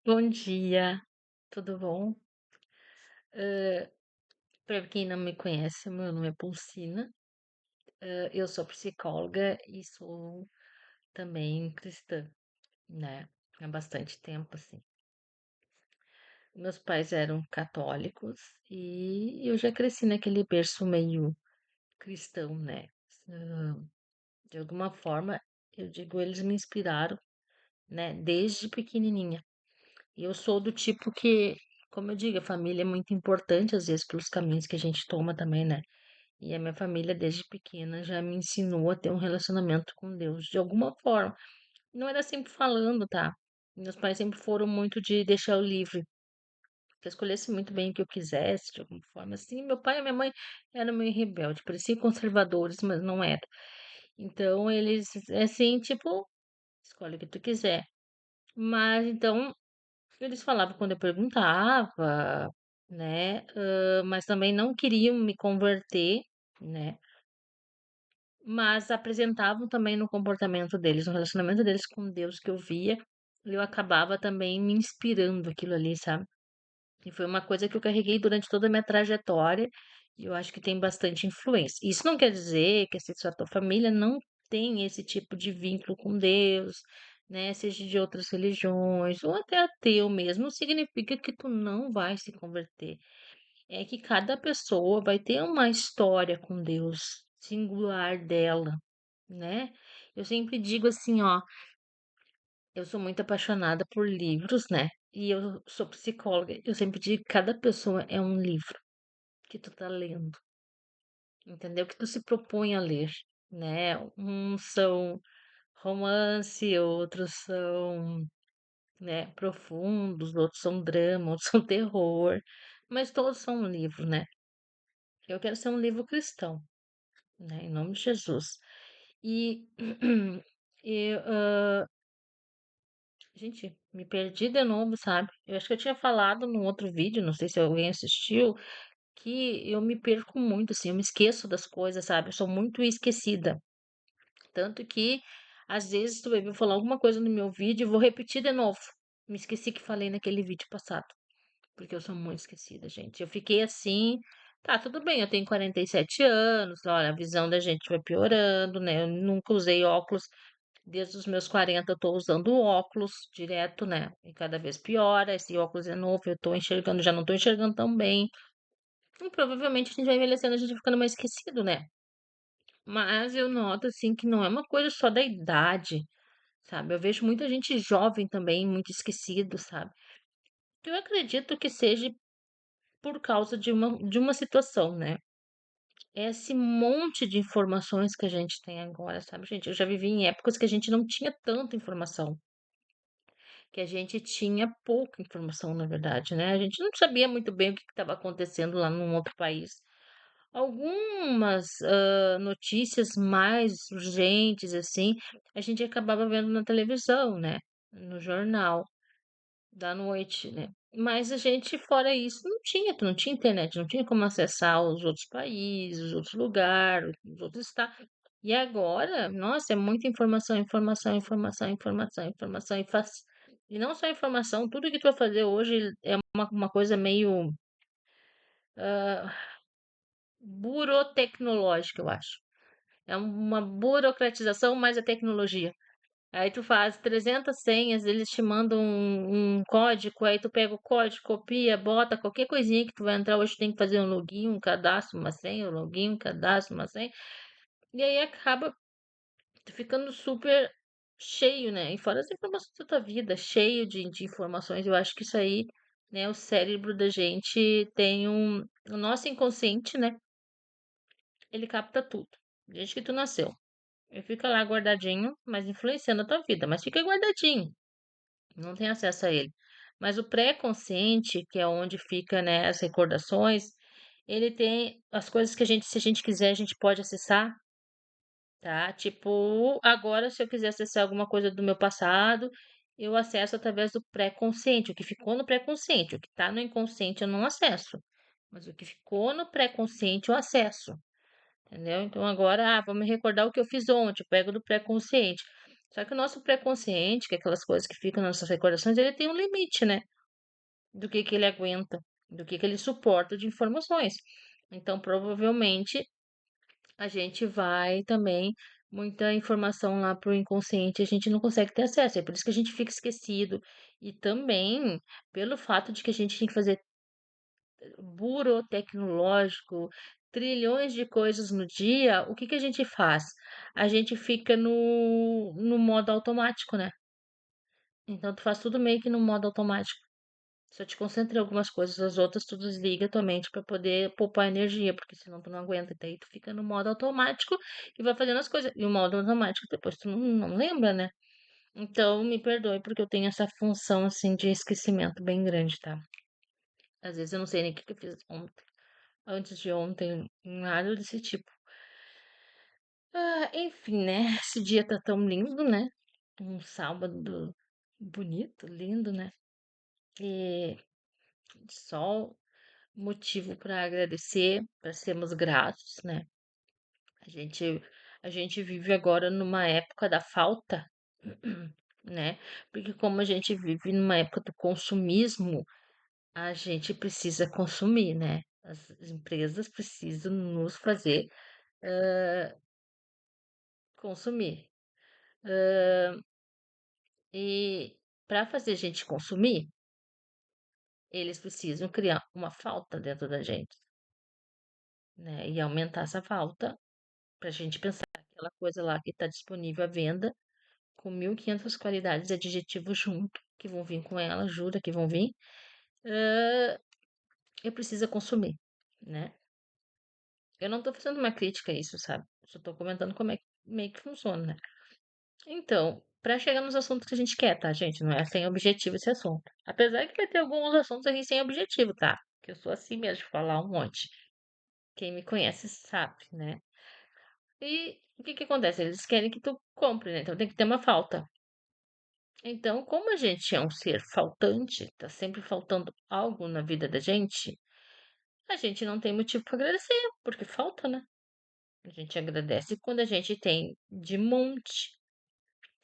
Bom dia, tudo bom? Para quem não me conhece, meu nome é Pulsina. Eu sou psicóloga e sou também cristã, né? Há bastante tempo, assim. Meus pais eram católicos e eu já cresci naquele berço meio cristão, né? Ah, De alguma forma, eu digo, eles me inspiraram, né? Desde pequenininha. E eu sou do tipo que, como eu digo, a família é muito importante, às vezes, pelos caminhos que a gente toma também, né? E a minha família, desde pequena, já me ensinou a ter um relacionamento com Deus, de alguma forma. Não era sempre falando, tá? Meus pais sempre foram muito de deixar eu livre, que eu escolhesse muito bem o que eu quisesse, de alguma forma. Assim, meu pai e minha mãe eram meio rebeldes, pareciam conservadores, mas não eram. Então, eles, assim, tipo, escolhe o que tu quiser. Mas, então, eles falavam quando eu perguntava, né? Mas também não queriam me converter, né? Mas apresentavam também no comportamento deles, no relacionamento deles com Deus que eu via, eu acabava também me inspirando aquilo ali, sabe? E foi uma coisa que eu carreguei durante toda a minha trajetória, e eu acho que tem bastante influência. Isso não quer dizer que se a tua família não tem esse tipo de vínculo com Deus, né? Seja de outras religiões, ou até ateu mesmo, não significa que tu não vai se converter. É que cada pessoa vai ter uma história com Deus singular dela, né? Eu sempre digo assim, ó, eu sou muito apaixonada por livros, né? E eu sou psicóloga. Eu sempre digo que cada pessoa é um livro que tu tá lendo, entendeu? Que tu se propõe a ler, né? Uns são romance, outros são, né, profundos, outros são drama, outros são terror, mas todos são um livro, né? Eu quero ser um livro cristão, né? Em nome de Jesus. E eu, gente, me perdi de novo, sabe? Eu acho que eu tinha falado num outro vídeo, não sei se alguém assistiu, que eu me perco muito, assim, eu me esqueço das coisas, sabe? Eu sou muito esquecida. Tanto que, às vezes, tu vai ver eu falar alguma coisa no meu vídeo e vou repetir de novo. Me esqueci que falei naquele vídeo passado, porque eu sou muito esquecida, gente. Eu fiquei assim, tá, tudo bem, eu tenho 47 anos, olha, a visão da gente vai piorando, né? Eu nunca usei óculos. Desde os meus 40 eu tô usando óculos direto, né? E cada vez piora. Esse óculos é novo, eu tô enxergando, já não tô enxergando tão bem. E provavelmente a gente vai envelhecendo, a gente vai ficando mais esquecido, né? Mas eu noto, assim, que não é uma coisa só da idade, sabe? Eu vejo muita gente jovem também, muito esquecido, sabe? Eu acredito que seja por causa de uma situação, né? Esse monte de informações que a gente tem agora, sabe, gente? Eu já vivi em épocas que a gente não tinha tanta informação. Que a gente tinha pouca informação, na verdade, né? A gente não sabia muito bem o que estava acontecendo lá num outro país. Algumas notícias mais urgentes, assim, a gente acabava vendo na televisão, né? No jornal da noite, né? Mas a gente, fora isso, não tinha, tu não tinha internet, não tinha como acessar os outros países, os outros lugares, os outros estados. E agora, nossa, é muita informação, informação, informação, informação, informação, e não só informação, tudo que tu vai fazer hoje é uma coisa meio burotecnológica, eu acho. É uma burocratização mais a tecnologia. Aí tu faz 300 senhas, eles te mandam um código, aí tu pega o código, copia, bota qualquer coisinha que tu vai entrar hoje, tem que fazer um login, um cadastro, uma senha, um login, um cadastro, uma senha. E aí acaba tu ficando super cheio, né? E fora as informações da tua vida, cheio de informações. Eu acho que isso aí, né? O cérebro da gente tem um. O nosso inconsciente, né? Ele capta tudo. Desde que tu nasceu. Ele fica lá guardadinho, mas influenciando a tua vida. Mas fica guardadinho. Não tem acesso a ele. Mas o pré-consciente, que é onde fica, né, as recordações, ele tem as coisas que a gente, se a gente quiser, a gente pode acessar, tá? Tipo, agora, se eu quiser acessar alguma coisa do meu passado, eu acesso através do pré-consciente, o que ficou no pré-consciente, o que tá no inconsciente eu não acesso. Mas o que ficou no pré-consciente eu acesso, entendeu? Então agora, vou me recordar o que eu fiz ontem, eu pego do pré-consciente. Só que o nosso pré-consciente, que é aquelas coisas que ficam nas nossas recordações, ele tem um limite, né? Do que ele aguenta, do que ele suporta de informações. Então, provavelmente, a gente vai também, muita informação lá pro inconsciente, a gente não consegue ter acesso. É por isso que a gente fica esquecido. E também pelo fato de que a gente tem que fazer burotecnológico, trilhões de coisas no dia, o que que a gente faz? A gente fica no modo automático, né? Então tu faz tudo meio que no modo automático. Só te concentra em algumas coisas, as outras tu desliga tua mente para poder poupar energia, porque senão tu não aguenta. Daí tu fica no modo automático e vai fazendo as coisas. E o modo automático depois tu não lembra, né? Então me perdoe porque eu tenho essa função assim de esquecimento bem grande, tá? Às vezes eu não sei nem o que que eu fiz ontem, antes de ontem, nada desse tipo. Ah, enfim, né? Esse dia tá tão lindo, né? Um sábado bonito, lindo, né? E sol, motivo para agradecer, para sermos gratos, né? A gente, a gente vive agora numa época da falta, né? Porque como a gente vive numa época do consumismo, a gente precisa consumir, né? As empresas precisam nos fazer consumir. E para fazer a gente consumir, eles precisam criar uma falta dentro da gente, né? E aumentar essa falta para a gente pensar aquela coisa lá que está disponível à venda, com 1.500 qualidades e adjetivos junto, que vão vir com ela, jura que vão vir. ah, eu preciso consumir, né? Eu não estou fazendo uma crítica a isso, sabe? Só estou comentando como é que meio que funciona, né? Então, para chegar nos assuntos que a gente quer, tá, gente? Não é sem objetivo esse assunto. Apesar que vai ter alguns assuntos aqui sem objetivo, tá? Que eu sou assim mesmo, de falar um monte. Quem me conhece sabe, né? E o que que acontece? Eles querem que tu compre, né? Então tem que ter uma falta. Então, como a gente é um ser faltante, tá sempre faltando algo na vida da gente, a gente não tem motivo para agradecer, porque falta, né? A gente agradece quando a gente tem de monte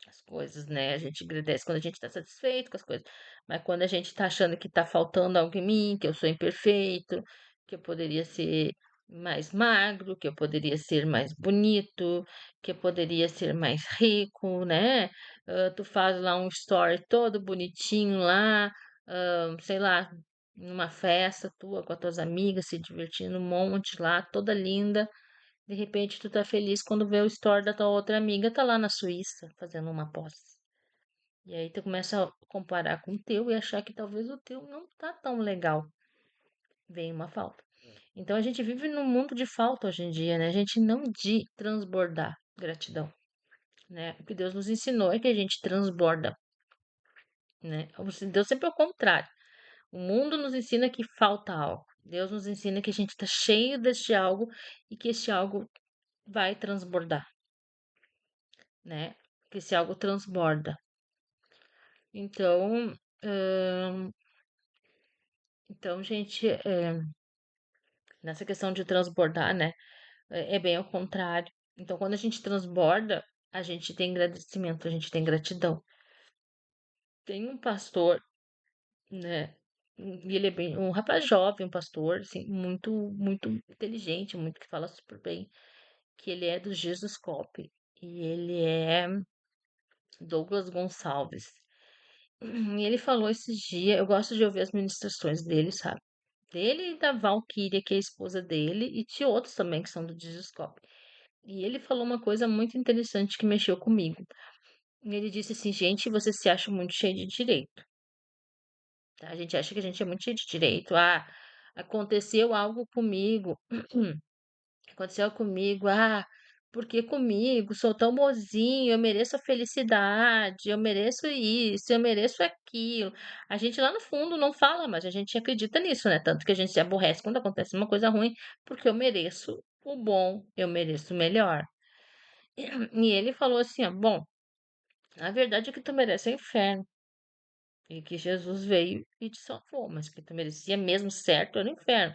as coisas, né? A gente agradece quando a gente tá satisfeito com as coisas. Mas quando a gente tá achando que tá faltando algo em mim, que eu sou imperfeito, que eu poderia ser mais magro, que eu poderia ser mais bonito, que eu poderia ser mais rico, né? Tu faz lá um story todo bonitinho lá, sei lá, numa festa tua com as tuas amigas, se divertindo um monte lá, toda linda. De repente, tu tá feliz quando vê o story da tua outra amiga, tá lá na Suíça, fazendo uma posse. E aí tu começa a comparar com o teu e achar que talvez o teu não tá tão legal. Vem uma falta. Então a gente vive num mundo de falta hoje em dia, né? A gente não de transbordar gratidão, né? O que Deus nos ensinou é que a gente transborda, né? Deus sempre é o contrário. O mundo nos ensina que falta algo. Deus nos ensina que a gente está cheio deste algo e que este algo vai transbordar, né? Que esse algo transborda. Então, hã, então, gente, nessa questão de transbordar, né? É bem ao contrário. Então, quando a gente transborda, a gente tem agradecimento, a gente tem gratidão. Tem um pastor, né? E ele é bem, um rapaz jovem, um pastor, assim, muito inteligente, muito que fala super bem, que ele é do Jesus Cop e ele é Douglas Gonçalves. E ele falou esses dias, eu gosto de ouvir as ministrações dele, sabe? Dele e da Valkyria, que é a esposa dele, e de outros também que são do Discoscope. E ele falou uma coisa muito interessante que mexeu comigo. Ele disse assim, gente, você se acha muito cheio de direito, tá? A gente acha que a gente é muito cheio de direito. Ah, aconteceu algo comigo. Aconteceu comigo, porque comigo, sou tão mozinho, eu mereço a felicidade, eu mereço isso, eu mereço aquilo. A gente lá no fundo não fala, mas a gente acredita nisso, né? Tanto que a gente se aborrece quando acontece uma coisa ruim, porque eu mereço o bom, eu mereço o melhor. E ele falou assim, ó, bom, a verdade é que tu merece o inferno. E que Jesus veio e te salvou, mas que tu merecia mesmo certo era o inferno.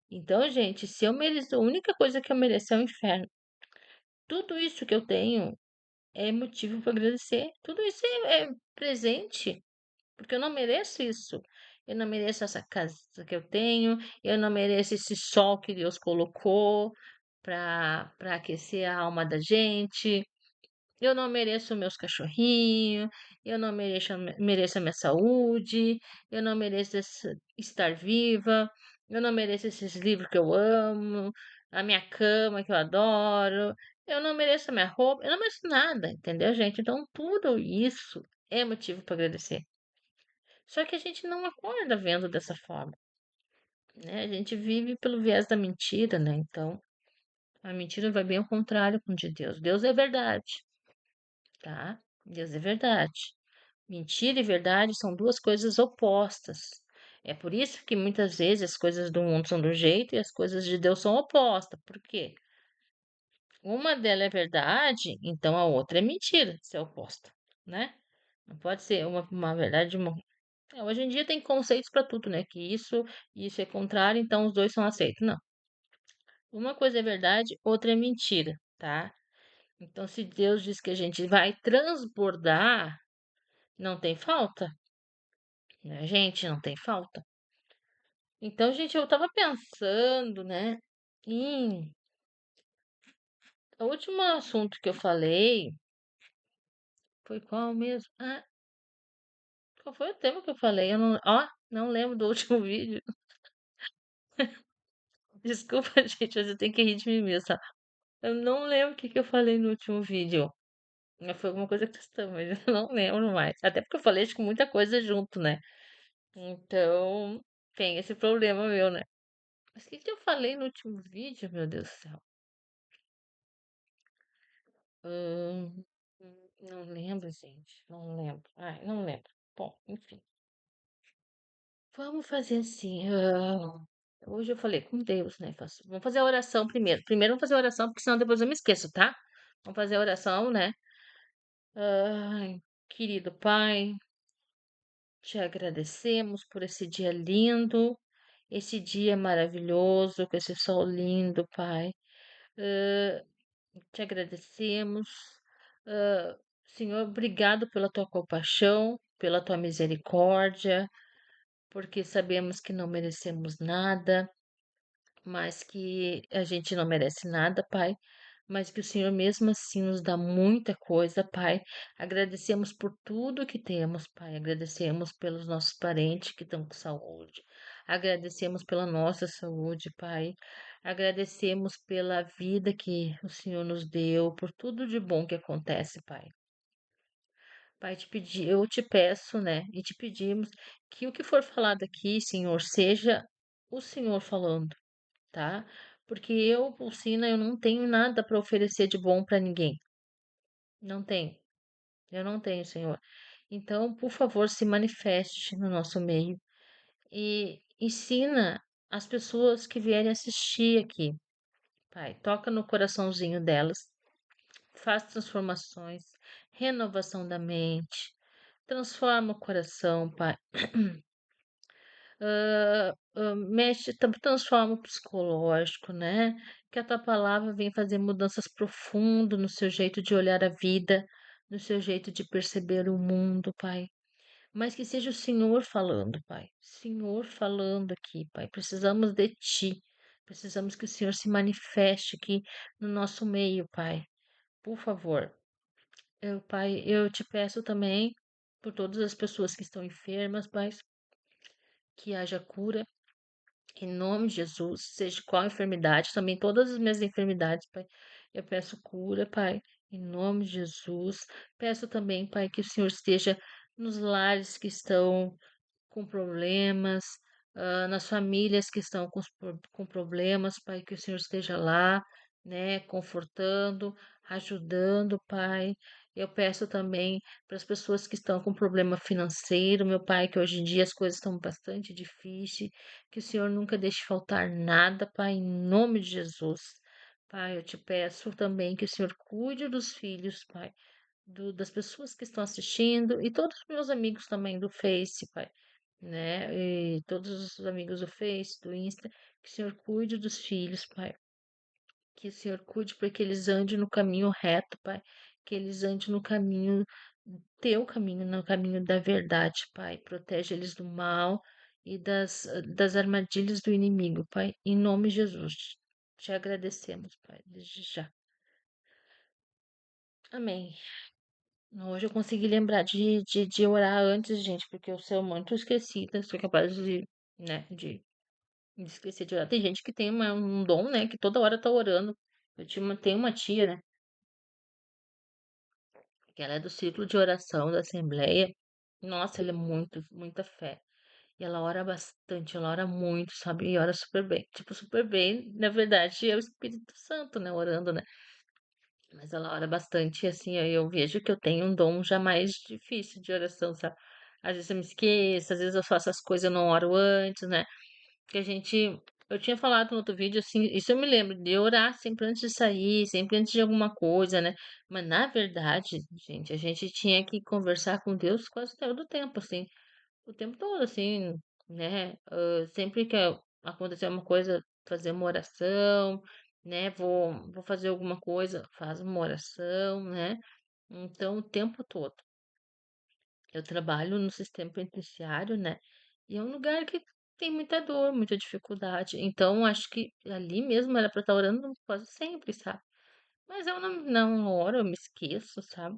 Então, gente, se eu mereço, a única coisa que eu mereço é o inferno. Tudo isso que eu tenho, é motivo para agradecer. Tudo isso é presente, porque eu não mereço isso. Eu não mereço essa casa que eu tenho, eu não mereço esse sol que Deus colocou para aquecer a alma da gente. Eu não mereço meus cachorrinhos, eu não mereço a minha saúde, eu não mereço estar viva, eu não mereço esses livros que eu amo, a minha cama que eu adoro, eu não mereço a minha roupa, eu não mereço nada, entendeu, gente? Então, tudo isso é motivo para agradecer. Só que a gente não acorda vendo dessa forma, né? A gente vive pelo viés da mentira, né? Então, a mentira vai bem ao contrário com o de Deus. Deus é verdade, tá? Deus é verdade. Mentira e verdade são duas coisas opostas. É por isso que muitas vezes as coisas do mundo são de um jeito e as coisas de Deus são opostas. Por quê? Uma delas é verdade, então a outra é mentira, se é oposta, né? Não pode ser uma verdade. Hoje em dia tem conceitos para tudo, né? Que isso é contrário, então os dois são aceitos. Não. Uma coisa é verdade, outra é mentira, tá? Então, se Deus diz que a gente vai transbordar, não tem falta, né, gente? Não tem falta. Então, gente, eu tava pensando, né, em o último assunto que eu falei foi qual mesmo? Ah, qual foi o tema que eu falei? Eu não, ó, não lembro do último vídeo. Desculpa, gente, mas eu tenho que rir de mim mesmo, tá? Eu não lembro o que que eu falei no último vídeo. Mas foi alguma coisa cristã, mas eu não lembro mais. Até porque eu falei acho que muita coisa junto, né? Então, tem esse problema meu, né? Mas o que que eu falei no último vídeo, meu Deus do céu? Hum, não lembro, gente. Não lembro. Ai, não lembro. Bom, enfim. Vamos fazer assim. Hoje eu falei com Deus, né? Vamos fazer a oração primeiro. Primeiro vamos fazer a oração, porque senão depois eu me esqueço, tá? Vamos fazer a oração, né? Ai, querido Pai, te agradecemos por esse dia lindo, esse dia maravilhoso, com esse sol lindo, Pai. Ah, te agradecemos. Ah, Senhor, obrigado pela tua compaixão, pela tua misericórdia, porque sabemos que não merecemos nada, mas que a gente não merece nada, Pai, mas que o Senhor mesmo assim nos dá muita coisa, Pai. Agradecemos por tudo que temos, Pai. Agradecemos pelos nossos parentes que estão com saúde. Agradecemos pela nossa saúde, Pai. Agradecemos pela vida que o Senhor nos deu, por tudo de bom que acontece, Pai. Pai, eu te peço, né? E te pedimos que o que for falado aqui, Senhor, seja o Senhor falando, tá? Porque eu, Pulsina, eu não tenho nada para oferecer de bom para ninguém. Não tenho. Eu não tenho, Senhor. Então, por favor, se manifeste no nosso meio e ensina as pessoas que vierem assistir aqui, Pai. Toca no coraçãozinho delas, faz transformações, renovação da mente, transforma o coração, Pai. Mexe, transforma o psicológico, né? Que a tua palavra vem fazer mudanças profundas no seu jeito de olhar a vida, no seu jeito de perceber o mundo, Pai. Mas que seja o Senhor falando, Pai. Senhor falando aqui, Pai. Precisamos de Ti. Precisamos que o Senhor se manifeste aqui no nosso meio, Pai. Por favor. Pai, eu te peço também por todas as pessoas que estão enfermas, Pai, que haja cura. Em nome de Jesus, seja qual enfermidade, também todas as minhas enfermidades, Pai. Eu peço cura, Pai, em nome de Jesus. Peço também, Pai, que o Senhor esteja nos lares que estão com problemas, nas famílias que estão com problemas, Pai, que o Senhor esteja lá, né, confortando, ajudando, Pai. Eu peço também para as pessoas que estão com problema financeiro, meu Pai, que hoje em dia as coisas estão bastante difíceis, que o Senhor nunca deixe faltar nada, Pai, em nome de Jesus. Pai, eu te peço também que o Senhor cuide dos filhos, Pai, das pessoas que estão assistindo e todos os meus amigos também do Face, Pai, né? E todos os amigos do Face, do Insta, que o Senhor cuide dos filhos, Pai. Que o Senhor cuide para que eles andem no caminho reto, Pai. que eles andem no caminho, teu caminho, no caminho da verdade, Pai. Protege eles do mal e das armadilhas do inimigo, Pai. Em nome de Jesus. Te agradecemos, Pai, desde já. Amém. Hoje eu consegui lembrar de orar antes, gente, porque eu sou muito esquecida, sou capaz né, de esquecer de orar. Tem gente que tem um dom, né, que toda hora tá orando. Tenho uma tia, né, que ela é do ciclo de oração da Assembleia. Nossa, ela é muita fé. E ela ora bastante, ela ora muito, sabe? E ora super bem. Tipo, super bem, na verdade, é o Espírito Santo, né, orando, né? Mas ela ora bastante, e assim, aí eu vejo que eu tenho um dom já mais difícil de oração, sabe? Às vezes eu me esqueço, às vezes eu faço as coisas e eu não oro antes, né? Que a gente. Eu tinha falado no outro vídeo, assim, isso eu me lembro, de orar sempre antes de sair, sempre antes de alguma coisa, né? Mas na verdade, gente, a gente tinha que conversar com Deus quase todo o tempo, assim, o tempo todo, assim, né? Sempre que acontecer uma coisa, fazer uma oração, né? Vou fazer alguma coisa, faz uma oração, né? Então, o tempo todo. Eu trabalho no sistema penitenciário, né? E é um lugar que tem muita dor, muita dificuldade. Então, acho que ali mesmo era para estar orando quase sempre, sabe? Mas eu não oro, eu me esqueço, sabe?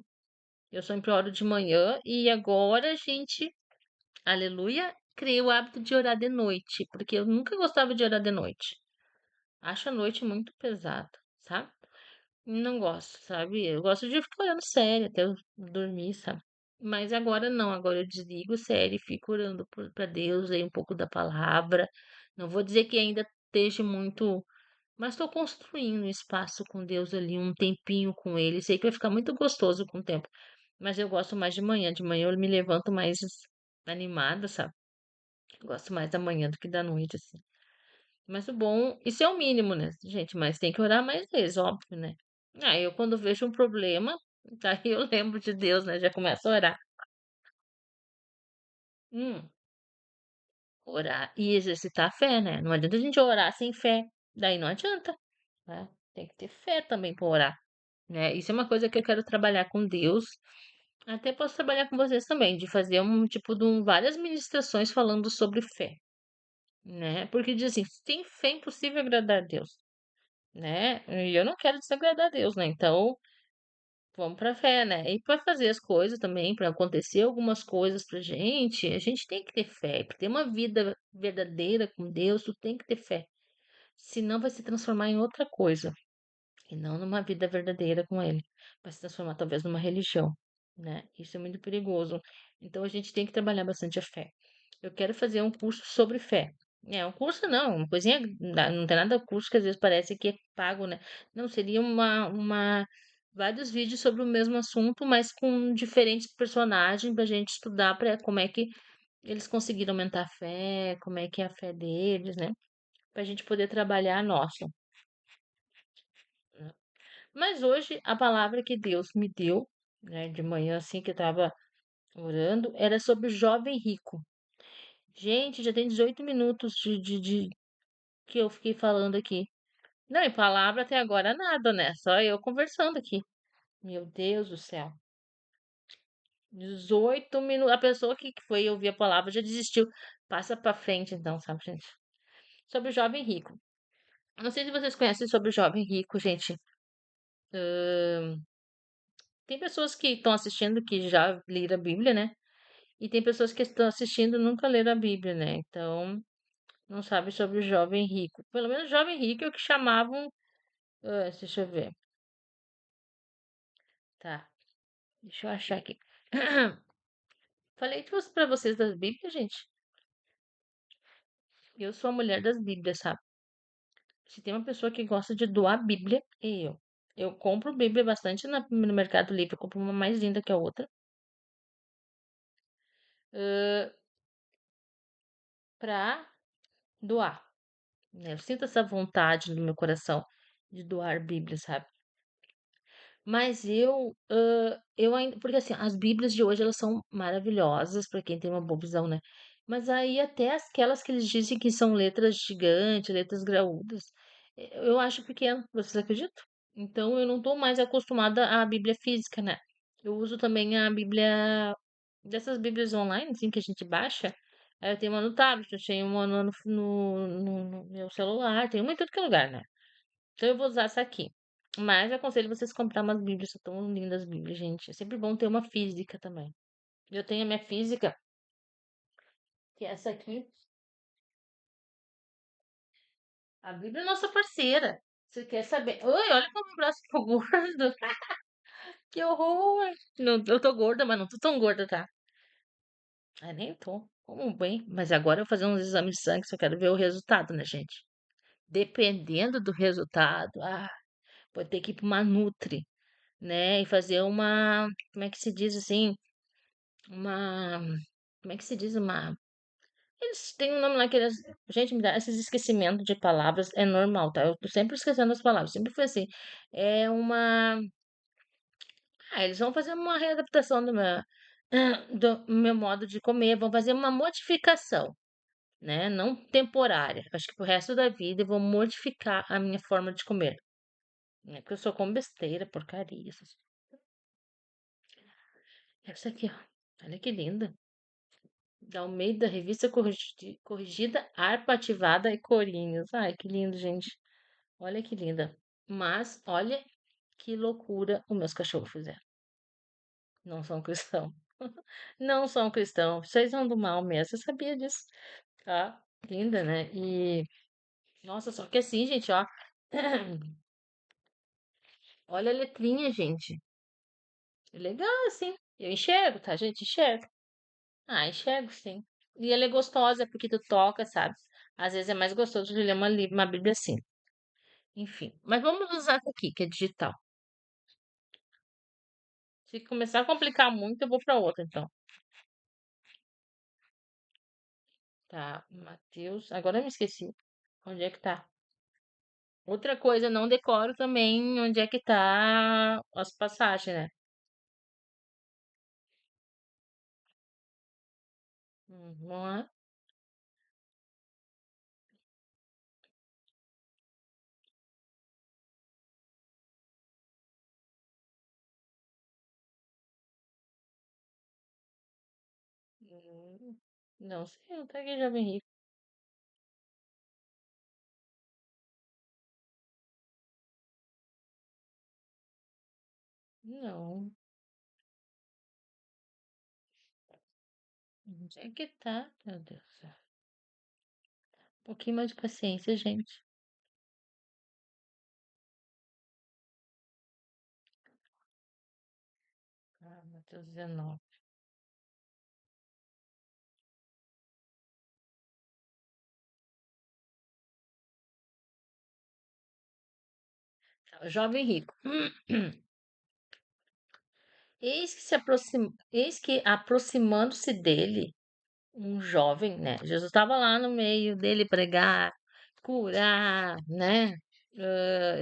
Eu sempre oro de manhã e agora, gente, aleluia, criei o hábito de orar de noite, porque eu nunca gostava de orar de noite. Acho a noite muito pesada, sabe? Não gosto, sabe? Eu gosto de ficar olhando série até eu dormir, sabe? Mas agora não, agora eu desligo série e fico orando pra Deus, leio um pouco da palavra. Não vou dizer que ainda esteja muito, mas estou construindo um espaço com Deus ali, um tempinho com Ele. Sei que vai ficar muito gostoso com o tempo, mas eu gosto mais de manhã. De manhã eu me levanto mais animada, sabe? Gosto mais da manhã do que da noite, assim. Mas o bom, isso é o mínimo, né, gente? Mas tem que orar mais vezes, óbvio, né? Aí eu, quando vejo um problema, daí eu lembro de Deus, né? Já começo a orar. Hum, orar e exercitar a fé, né? Não adianta a gente orar sem fé. Daí não adianta, né? Tem que ter fé também para orar, né? Isso é uma coisa que eu quero trabalhar com Deus. Até posso trabalhar com vocês também, de fazer um tipo de várias ministrações falando sobre fé, né? Porque diz assim, sem fé é impossível agradar a Deus, né? E eu não quero desagradar a Deus, né? Então, vamos pra fé, né? E para fazer as coisas também, para acontecer algumas coisas pra gente, a gente tem que ter fé. Para ter uma vida verdadeira com Deus, tu tem que ter fé. Senão vai se transformar em outra coisa. E não numa vida verdadeira com Ele. Vai se transformar talvez numa religião, né? Isso é muito perigoso. Então a gente tem que trabalhar bastante a fé. Eu quero fazer um curso sobre fé. É, um curso não, uma coisinha, não tem nada curso que às vezes parece que é pago, né? Não, seria vários vídeos sobre o mesmo assunto, mas com diferentes personagens pra gente estudar para como é que eles conseguiram aumentar a fé, como é que é a fé deles, né? Pra gente poder trabalhar a nossa, né? Mas hoje a palavra que Deus me deu, né, de manhã assim que eu tava orando, era sobre o jovem rico. Gente, já tem 18 minutos que eu fiquei falando aqui. Não, e palavra até agora nada, né? Só eu conversando aqui. Meu Deus do céu. 18 minutos. A pessoa que foi ouvir a palavra já desistiu. Passa pra frente, então, sabe, gente? Sobre o jovem rico. Não sei se vocês conhecem sobre o jovem rico, gente. Tem pessoas que estão assistindo que já leram a Bíblia, né? E tem pessoas que estão assistindo e nunca leram a Bíblia, né? Então, não sabe sobre o jovem rico. Pelo menos jovem rico é o que chamavam. Deixa eu ver. Tá, deixa eu achar aqui. Falei pra vocês das Bíblias, gente. Eu sou a mulher das Bíblias, sabe? Se tem uma pessoa que gosta de doar Bíblia, é eu. Eu compro Bíblia bastante no Mercado Livre. Eu compro uma mais linda que a outra. ãh, pra doar, né? Eu sinto essa vontade no meu coração de doar Bíblia, sabe? Mas eu ainda, porque assim, as Bíblias de hoje elas são maravilhosas para quem tem uma boa visão, né? Mas aí até aquelas que eles dizem que são letras gigantes, letras graúdas, eu acho pequeno. Vocês acreditam? Então eu não tô mais acostumada à Bíblia física, né? Eu uso também a Bíblia dessas Bíblias online, assim, que a gente baixa. Aí eu tenho uma no tablet, eu tenho uma no meu celular, tenho uma em tudo que é lugar, né? Então eu vou usar essa aqui. Mas eu aconselho vocês a comprar umas Bíblias, são tão lindas as Bíblias, gente. É sempre bom ter uma física também. Eu tenho a minha física, que é essa aqui. A Bíblia é nossa parceira. Você quer saber? Oi, olha como o braço ficou gordo. Que horror! Não, eu tô gorda, mas não tô tão gorda, tá? Ah, nem tô. Como bem. Mas agora eu vou fazer uns exames de sangue, só quero ver o resultado, né, gente? Dependendo do resultado, vou ter que ir pra uma Nutri, né? E fazer uma. Como é que se diz assim? Uma. Como é que se diz? Uma. Eles têm um nome lá que eles. Gente, me dá esses esquecimentos de palavras é normal, tá? Eu tô sempre esquecendo as palavras, sempre foi assim. É uma. Eles vão fazer uma readaptação do meu modo de comer, vão fazer uma modificação, né? Não temporária. Acho que pro resto da vida eu vou modificar a minha forma de comer. Né? Porque eu só como besteira, porcaria. Essa aqui, ó. Olha que linda. Da Almeida, revista corrigida, harpa ativada e corinhos. Ai, que lindo, gente. Olha que linda. Mas, olha que loucura os meus cachorros fizeram. Não são cristãos. Não são cristãos. Vocês são do mal mesmo. Você sabia disso? Tá? Linda, né? E, nossa, só que assim, gente, ó. Olha a letrinha, gente. É legal, assim. Eu enxergo, tá, gente? Enxergo. Ah, enxergo, sim. E ela é gostosa porque tu toca, sabe? Às vezes é mais gostoso de ler uma Bíblia assim. Enfim. Mas vamos usar essa aqui, que é digital. Se começar a complicar muito, eu vou para outra, então. Tá, Mateus. Agora eu me esqueci. Onde é que tá? Outra coisa, não decoro também onde é que tá as passagens, né? Vamos lá. Não sei, não tá aqui, Jovem Rico. Não. Onde é que tá? Meu Deus do céu. Um pouquinho mais de paciência, gente. Ah, Mateus 19. Jovem Rico. Eis que aproximando-se dele, um jovem, né? Jesus estava lá no meio dele pregar, curar, né?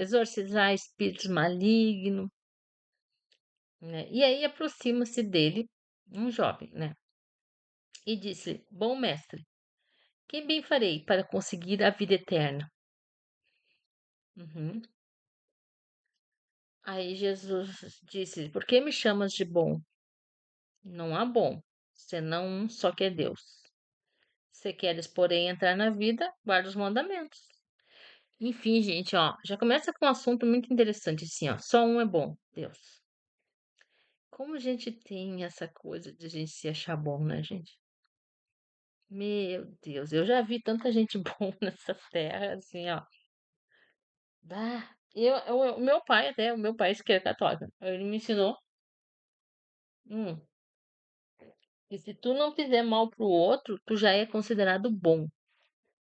Exorcizar espíritos malignos, né? E aí aproxima-se dele um jovem, né? E disse: Bom mestre, que bem farei para conseguir a vida eterna? Uhum. Aí Jesus disse: Por que me chamas de bom? Não há bom, senão um só que é Deus. Se queres, porém, entrar na vida, guarda os mandamentos. Enfim, gente, ó, já começa com um assunto muito interessante, assim, ó. Só um é bom, Deus. Como a gente tem essa coisa de a gente se achar bom, né, gente? Meu Deus, eu já vi tanta gente boa nessa terra, assim, ó. O meu pai até, o meu pai que é católico, ele me ensinou, hum, que se tu não fizer mal pro outro, tu já é considerado bom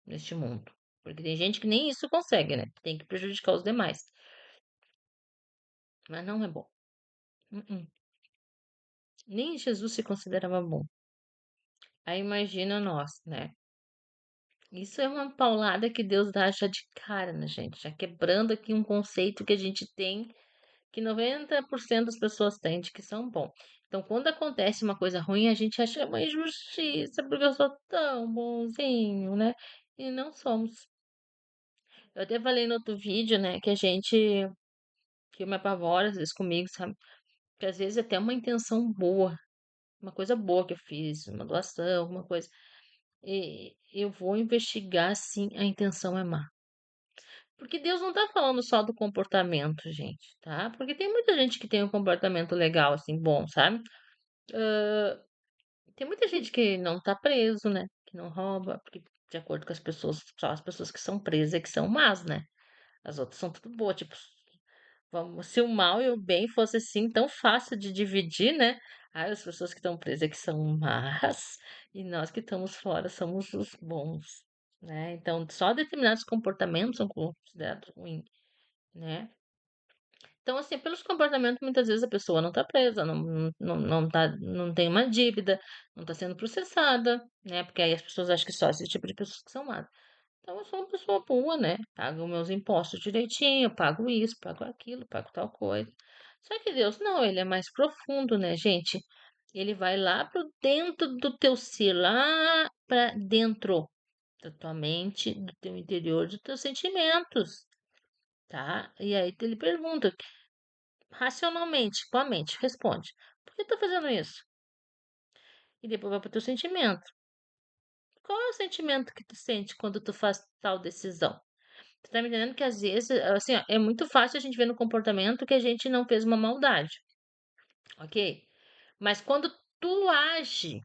neste mundo. Porque tem gente que nem isso consegue, né? Tem que prejudicar os demais. Mas não é bom. Uh-uh. Nem Jesus se considerava bom. Aí imagina nós, né? Isso é uma paulada que Deus dá já de cara na gente, já quebrando aqui um conceito que a gente tem, que 90% das pessoas têm, de que são bom. Então, quando acontece uma coisa ruim, a gente acha uma injustiça, porque eu sou tão bonzinho, né? E não somos. Eu até falei no outro vídeo, né, que a gente que eu me apavoro às vezes comigo, sabe? Que às vezes é até uma intenção boa, uma coisa boa que eu fiz, uma doação, alguma coisa. E eu vou investigar se a intenção é má. Porque Deus não tá falando só do comportamento, gente, tá? Porque tem muita gente que tem um comportamento legal, assim, bom, sabe? Ah, tem muita gente que não tá preso, né? Que não rouba, porque de acordo com as pessoas, só as pessoas que são presas é que são más, né? As outras são tudo boas, tipo, vamos, se o mal e o bem fosse assim tão fácil de dividir, né? Ai, as pessoas que estão presas é que são más e nós que estamos fora somos os bons, né? Então, só determinados comportamentos são considerados ruins, né? Então, assim, pelos comportamentos, muitas vezes a pessoa não está presa, não tem uma dívida, não está sendo processada, né? Porque aí as pessoas acham que só esse tipo de pessoas que são más. Então, eu sou uma pessoa boa, né? Pago meus impostos direitinho, pago isso, pago aquilo, pago tal coisa. Só que Deus, não, ele é mais profundo, né, gente? Ele vai lá pro dentro do teu ser, lá para dentro da tua mente, do teu interior, dos teus sentimentos, tá? E aí ele pergunta, racionalmente, com a mente, responde: por que tá fazendo isso? E depois vai pro teu sentimento. Qual é o sentimento que tu sente quando tu faz tal decisão? Tu tá me entendendo que às vezes, assim, ó, é muito fácil a gente ver no comportamento que a gente não fez uma maldade, ok? Mas quando tu age,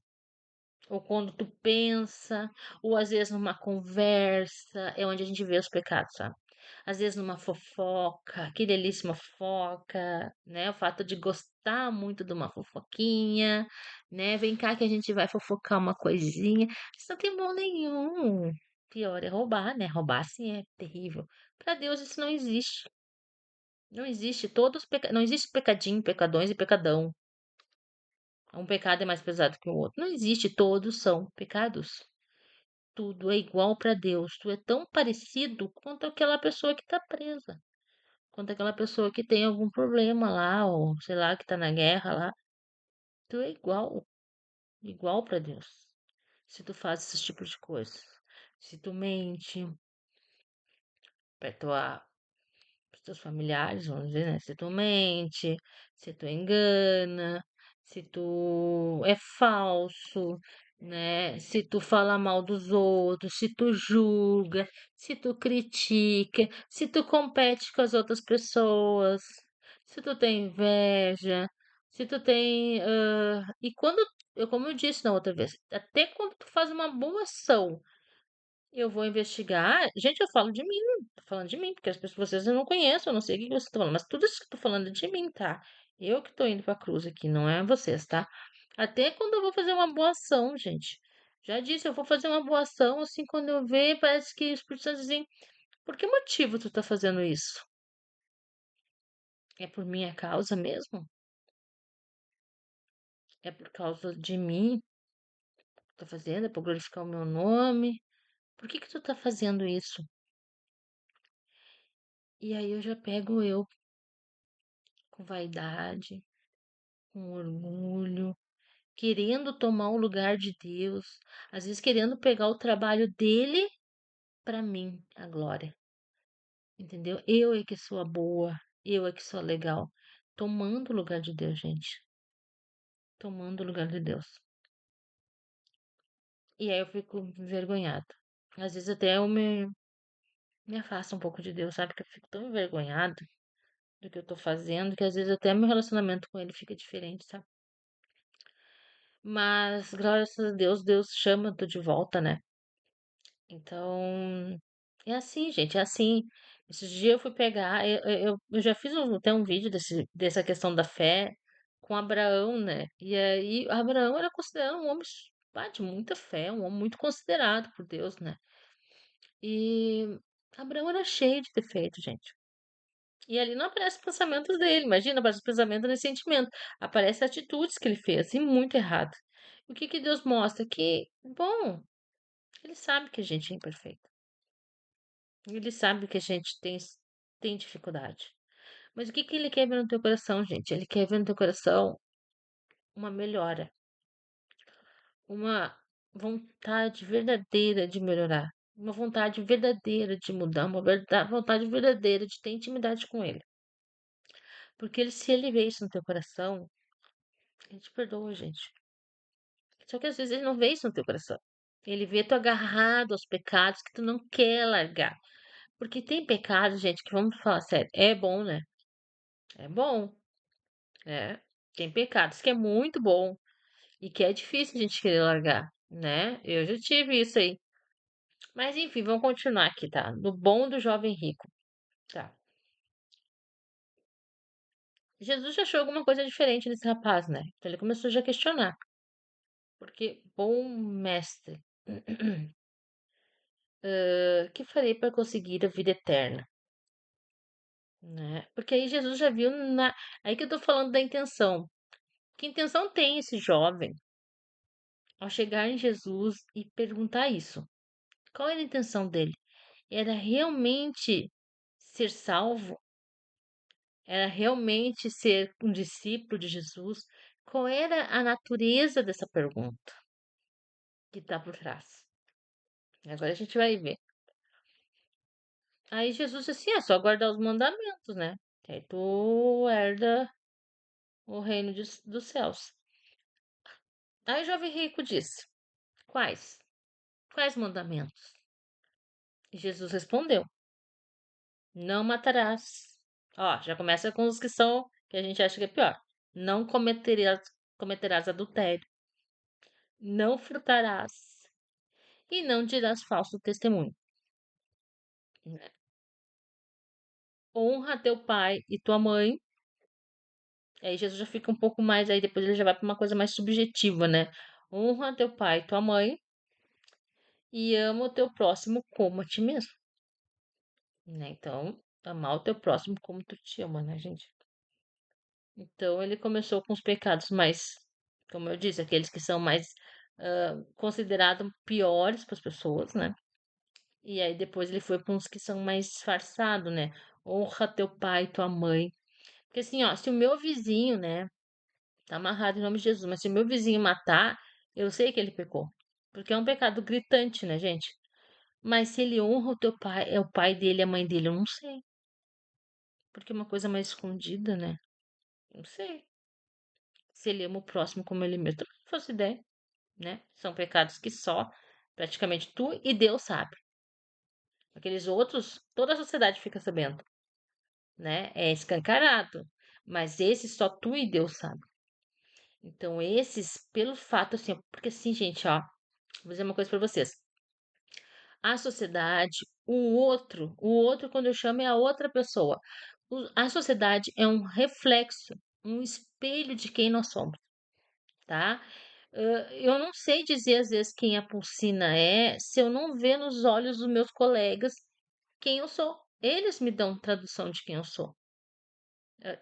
ou quando tu pensa, ou às vezes numa conversa, é onde a gente vê os pecados, sabe? Às vezes numa fofoca, que delícia uma fofoca, né? O fato de gostar muito de uma fofoquinha, né? Vem cá que a gente vai fofocar uma coisinha. Isso não tem bom nenhum. Pior é roubar, né? Roubar, sim, é terrível. Para Deus isso não existe. Não existe não existe pecadinho, pecadões e pecadão. Um pecado é mais pesado que o outro. Não existe, todos são pecados. Tudo é igual para Deus. Tu é tão parecido quanto aquela pessoa que está presa, quanto aquela pessoa que tem algum problema lá, ou sei lá, que está na guerra lá. Tu é igual, igual para Deus. Se tu faz esse tipo de coisa, se tu mente, perdoar os teus familiares, vamos dizer, né? Se tu mente, se tu engana, se tu é falso, né? Se tu fala mal dos outros, se tu julga, se tu critica, se tu compete com as outras pessoas, se tu tem inveja, se tu tem. E quando, como eu disse na outra vez, até quando tu faz uma boa ação eu vou investigar. Gente, eu falo de mim, tô falando de mim, porque as pessoas vocês eu não conheço, eu não sei o que vocês estão falando, mas tudo isso que eu tô falando é de mim, tá? Eu que tô indo pra cruz aqui, não é vocês, tá? Até quando eu vou fazer uma boa ação, gente. Já disse, eu vou fazer uma boa ação, assim, quando eu ver, parece que os Espírito Santo dizem, por que motivo tu tá fazendo isso? É por minha causa mesmo? É por causa de mim que tu tá fazendo? É pra glorificar o meu nome? Por que que tu tá fazendo isso? E aí eu já pego eu com vaidade, com orgulho, querendo tomar o lugar de Deus, às vezes querendo pegar o trabalho dele para mim, a glória. Entendeu? Eu é que sou a boa, eu é que sou a legal, tomando o lugar de Deus, gente, tomando o lugar de Deus. E aí eu fico envergonhada. Às vezes até eu me afasto um pouco de Deus, sabe? Que eu fico tão envergonhada do que eu tô fazendo, que às vezes até meu relacionamento com ele fica diferente, sabe? Mas, graças a Deus, Deus chama tu de volta, né? Então, é assim, gente, é assim. Esse dia eu fui pegar, eu já fiz até um vídeo dessa questão da fé com Abraão, né? E aí, Abraão era considerado um homem de muita fé, um homem muito considerado por Deus, né? E Abraão era cheio de defeito, gente. E ali não aparece pensamentos dele, imagina, aparece pensamento nesse sentimento. Aparece atitudes que ele fez, e muito errado. O que que Deus mostra? Que, bom, ele sabe que a gente é imperfeito. Ele sabe que a gente tem dificuldade. Mas o que que ele quer ver no teu coração, gente? Ele quer ver no teu coração uma melhora, uma vontade verdadeira de melhorar, uma vontade verdadeira de mudar, uma vontade verdadeira de ter intimidade com ele. Porque se ele vê isso no teu coração, ele te perdoa, gente. Só que às vezes ele não vê isso no teu coração. Ele vê tu agarrado aos pecados que tu não quer largar. Porque tem pecados, gente, que vamos falar sério, é bom, né? É bom, né? Tem pecados que é muito bom e que é difícil a gente querer largar, né? Eu já tive isso aí. Mas enfim, vamos continuar aqui, tá? Do bom do jovem rico, tá? Jesus já achou alguma coisa diferente nesse rapaz, né? Então ele começou já a questionar. Porque, bom mestre, que farei para conseguir a vida eterna? Né? Porque aí Jesus já viu na. Aí que eu tô falando da intenção. Que intenção tem esse jovem ao chegar em Jesus e perguntar isso? Qual era a intenção dele? Era realmente ser salvo? Era realmente ser um discípulo de Jesus? Qual era a natureza dessa pergunta que está por trás? Agora a gente vai ver. Aí Jesus disse assim: é só guardar os mandamentos, né? Que aí tu herda o reino dos céus. Aí o jovem rico disse: quais? Quais mandamentos? E Jesus respondeu: não matarás. Ó, já começa com os que são, que a gente acha que é pior. Não cometerás adultério. Não furtarás. E não dirás falso testemunho. Né? Honra teu pai e tua mãe. Aí Jesus já fica um pouco mais, aí depois ele já vai para uma coisa mais subjetiva, né? Honra teu pai e tua mãe e ama o teu próximo como a ti mesmo, né? Então, amar o teu próximo como tu te ama, né, gente? Então, ele começou com os pecados mais, como eu disse, aqueles que são mais considerados piores para as pessoas, né? E aí depois ele foi para uns que são mais disfarçados, né? Honra teu pai e tua mãe. Porque assim, ó, se o meu vizinho, né, tá amarrado em nome de Jesus, mas se o meu vizinho matar, eu sei que ele pecou. Porque é um pecado gritante, né, gente? Mas se ele honra o teu pai, é o pai dele, a mãe dele, eu não sei. Porque é uma coisa mais escondida, né? Não sei. Se ele ama o próximo como ele mesmo, eu não faço ideia, né? São pecados que só praticamente tu e Deus sabe. Aqueles outros, toda a sociedade fica sabendo, né? É escancarado. Mas esses só tu e Deus sabe. Então esses, pelo fato assim, ó, porque assim, gente, ó, vou dizer uma coisa pra vocês. A sociedade, o outro quando eu chamo é a outra pessoa. A sociedade é um reflexo, um espelho de quem nós somos, tá? Eu não sei dizer às vezes quem a Pulsina é, se eu não ver nos olhos dos meus colegas quem eu sou. Eles me dão tradução de quem eu sou.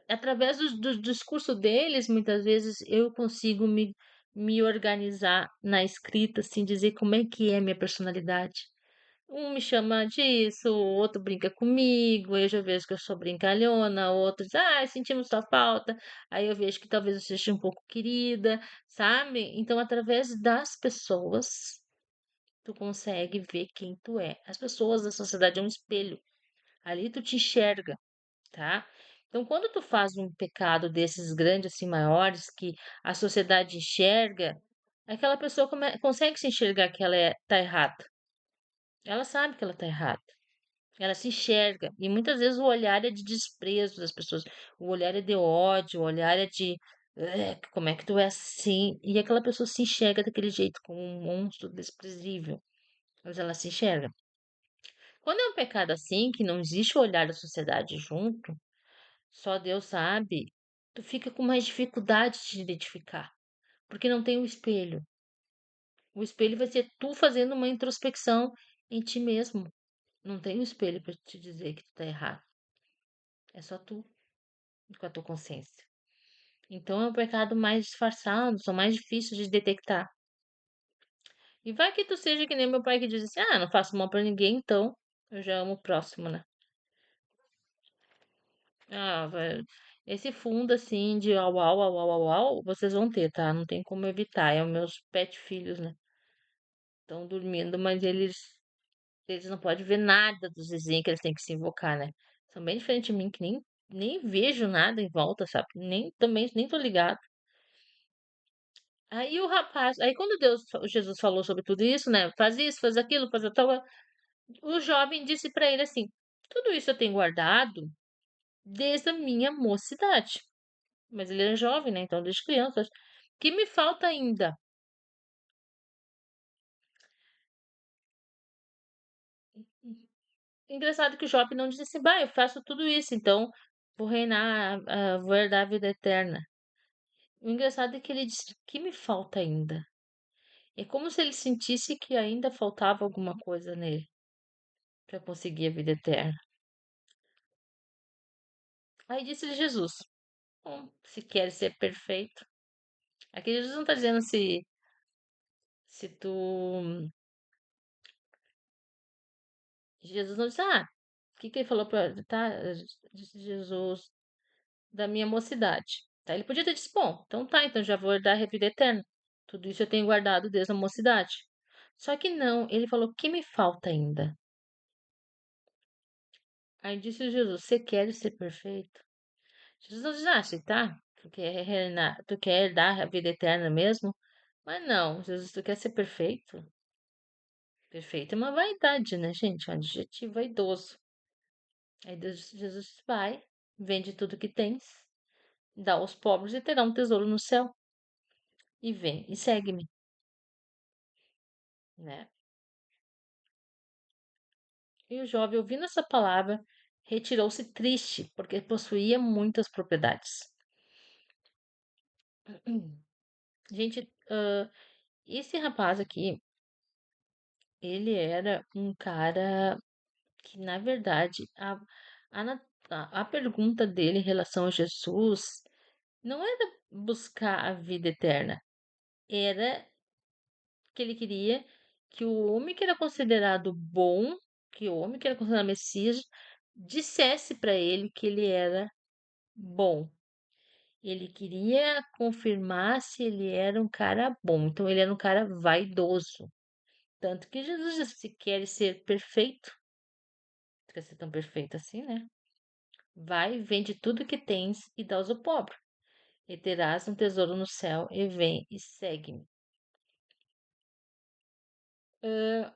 Através do discurso deles, muitas vezes eu consigo me organizar na escrita, assim, dizer como é que é a minha personalidade. Um me chama disso, o outro brinca comigo, aí eu já vejo que eu sou brincalhona, outro diz, sentimos sua falta, aí eu vejo que talvez eu seja um pouco querida, sabe? Então, através das pessoas, tu consegue ver quem tu é. As pessoas da sociedade é um espelho, ali tu te enxerga, tá? Então, quando tu faz um pecado desses grandes, assim, maiores, que a sociedade enxerga, aquela pessoa consegue se enxergar que ela tá errada. Ela sabe que ela tá errada. Ela se enxerga. E muitas vezes o olhar é de desprezo das pessoas. O olhar é de ódio, o olhar é de. Como é que tu é assim? E aquela pessoa se enxerga daquele jeito, como um monstro desprezível. Mas ela se enxerga. Quando é um pecado assim, que não existe o olhar da sociedade junto, só Deus sabe, tu fica com mais dificuldade de identificar. Porque não tem o espelho. O espelho vai ser tu fazendo uma introspecção em ti mesmo. Não tem um espelho para te dizer que tu tá errado. É só tu com a tua consciência. Então é um pecado mais disfarçado, são mais difíceis de detectar. E vai que tu seja que nem meu pai que diz assim: não faço mal pra ninguém, então eu já amo o próximo, né? Velho, esse fundo assim de au au au au au au, vocês vão ter, tá? Não tem como evitar. É os meus pet filhos, né? Estão dormindo, mas eles não podem ver nada dos vizinhos que eles têm que se invocar, né? São bem diferentes de mim, que nem nem vejo nada em volta, sabe? Nem também nem tô ligado. Aí o rapaz, aí quando Jesus falou sobre tudo isso, né? Faz isso, faz aquilo, faz a tal, o jovem disse para ele assim: tudo isso eu tenho guardado desde a minha mocidade. Mas ele era jovem, né? Então, desde criança. Que me falta ainda? Engraçado que o jovem não disse assim, bah, eu faço tudo isso, então vou reinar, vou herdar a vida eterna. O engraçado é que ele disse, que me falta ainda? É como se ele sentisse que ainda faltava alguma coisa nele para conseguir a vida eterna. Aí disse Jesus, bom, se quer ser perfeito. Aqui Jesus não está dizendo se tu. Jesus não disse, o que que ele falou para. Tá, disse Jesus, da minha mocidade. Tá? Ele podia ter dito, bom, então tá, então já vou herdar a vida eterna. Tudo isso eu tenho guardado desde a mocidade. Só que não, ele falou, o que me falta ainda? Aí disse Jesus, você quer ser perfeito? Jesus não disse, se tá, tu quer herdar a vida eterna mesmo? Mas não, Jesus, tu quer ser perfeito? Perfeito é uma vaidade, né, gente? É um adjetivo vaidoso. Aí Jesus vai, vende tudo que tens, dá aos pobres e terá um tesouro no céu. E vem e segue-me, né? E o jovem, ouvindo essa palavra, retirou-se triste, porque possuía muitas propriedades. Gente, esse rapaz aqui, ele era um cara que, na verdade, a, na- a pergunta dele em relação a Jesus não era buscar a vida eterna, era que ele queria que o homem que era considerado bom, que o homem que era considerado Messias, dissesse para ele que ele era bom. Ele queria confirmar se ele era um cara bom. Então, ele era um cara vaidoso. Tanto que Jesus disse: se queres ser perfeito, quer ser tão perfeito assim, né? Vai, vende tudo que tens e dá-os ao pobre. E terás um tesouro no céu. E vem e segue-me. Ah,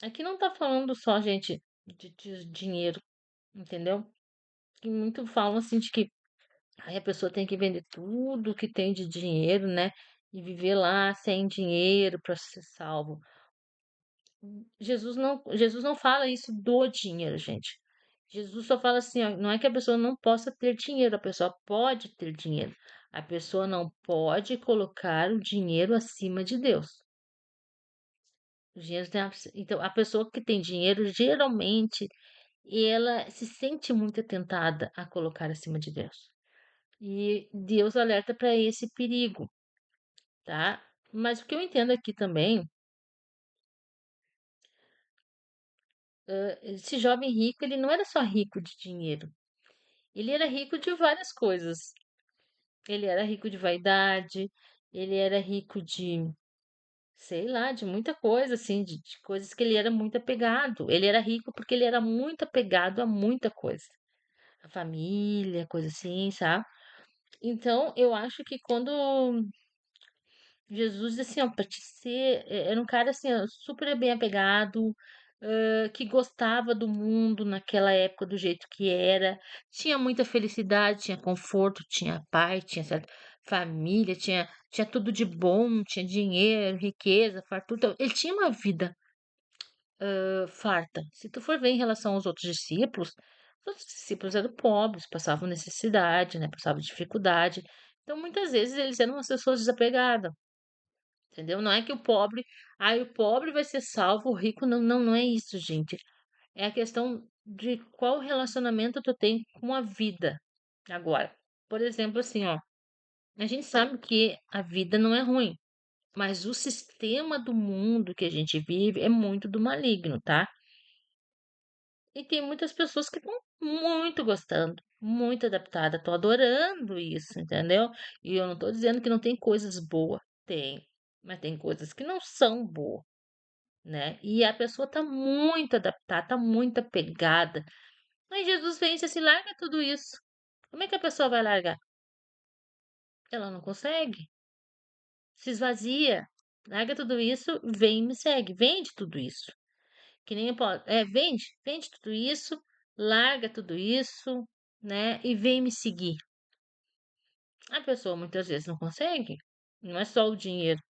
aqui não tá falando só, gente, de dinheiro, entendeu? Que muito falam assim de que aí a pessoa tem que vender tudo que tem de dinheiro, né? E viver lá sem dinheiro para ser salvo. Jesus não fala isso do dinheiro, gente. Jesus só fala assim, ó, não é que a pessoa não possa ter dinheiro, a pessoa pode ter dinheiro. A pessoa não pode colocar o dinheiro acima de Deus. O dinheiro então, a pessoa que tem dinheiro, geralmente, ela se sente muito tentada a colocar acima de Deus. E Deus alerta para esse perigo, tá? Mas o que eu entendo aqui também, esse jovem rico, ele não era só rico de dinheiro. Ele era rico de várias coisas. Ele era rico de vaidade, ele era rico de, sei lá, de muita coisa, assim, de coisas que ele era muito apegado. Ele era rico porque ele era muito apegado a muita coisa. A família, coisa assim, sabe? Então, eu acho que quando Jesus, assim, ó, pra te ser, era um cara, assim, ó, super bem apegado, que gostava do mundo naquela época do jeito que era, tinha muita felicidade, tinha conforto, tinha paz, tinha certa família, tinha tudo de bom, tinha dinheiro, riqueza, fartura. Então, ele tinha uma vida, farta. Se tu for ver em relação aos outros discípulos eram pobres, passavam necessidade, né, passavam dificuldade. Então, muitas vezes, eles eram umas pessoas desapegadas. Entendeu? Não é que o pobre vai ser salvo, o rico não, não, não é isso, gente. É a questão de qual relacionamento tu tem com a vida agora. Por exemplo, assim, ó, a gente sabe que a vida não é ruim, mas o sistema do mundo que a gente vive é muito do maligno, tá? E tem muitas pessoas que estão muito gostando, muito adaptadas, estão adorando isso, entendeu? E eu não tô dizendo que não tem coisas boas, tem, mas tem coisas que não são boas, né? E a pessoa tá muito adaptada, tá muito apegada. Aí Jesus vem e diz assim: larga tudo isso. Como é que a pessoa vai largar? Ela não consegue. Se esvazia. Larga tudo isso, vem e me segue. Vende tudo isso. Que nem eu posso. Vende tudo isso, larga tudo isso, né? E vem me seguir. A pessoa muitas vezes não consegue. Não é só o dinheiro.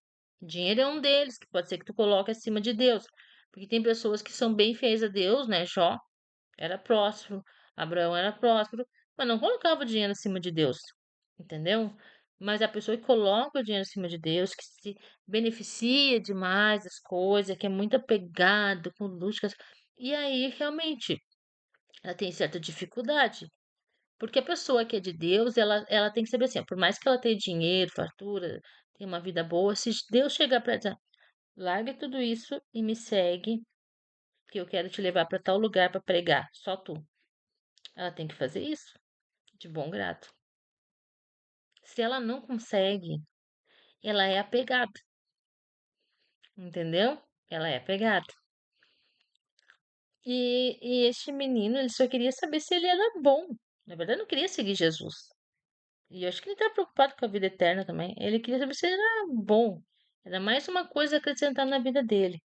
O dinheiro é um deles, que pode ser que tu coloque acima de Deus. Porque tem pessoas que são bem fiéis a Deus, né? Jó era próspero, Abraão era próspero, mas não colocava o dinheiro acima de Deus, entendeu? Mas a pessoa que coloca o dinheiro acima de Deus, que se beneficia demais das coisas, que é muito apegado com luxo, e aí realmente ela tem certa dificuldade. Porque a pessoa que é de Deus, ela tem que saber assim, ó, por mais que ela tenha dinheiro, fartura, tenha uma vida boa, se Deus chegar para dizer, larga tudo isso e me segue, que eu quero te levar para tal lugar para pregar, só tu. Ela tem que fazer isso, de bom grado. Se ela não consegue, ela é apegada, entendeu? Ela é apegada. E este menino, ele só queria saber se ele era bom. Na verdade, não queria seguir Jesus. E eu acho que ele estava preocupado com a vida eterna também. Ele queria saber se ele era bom. Era mais uma coisa a acrescentar na vida dele,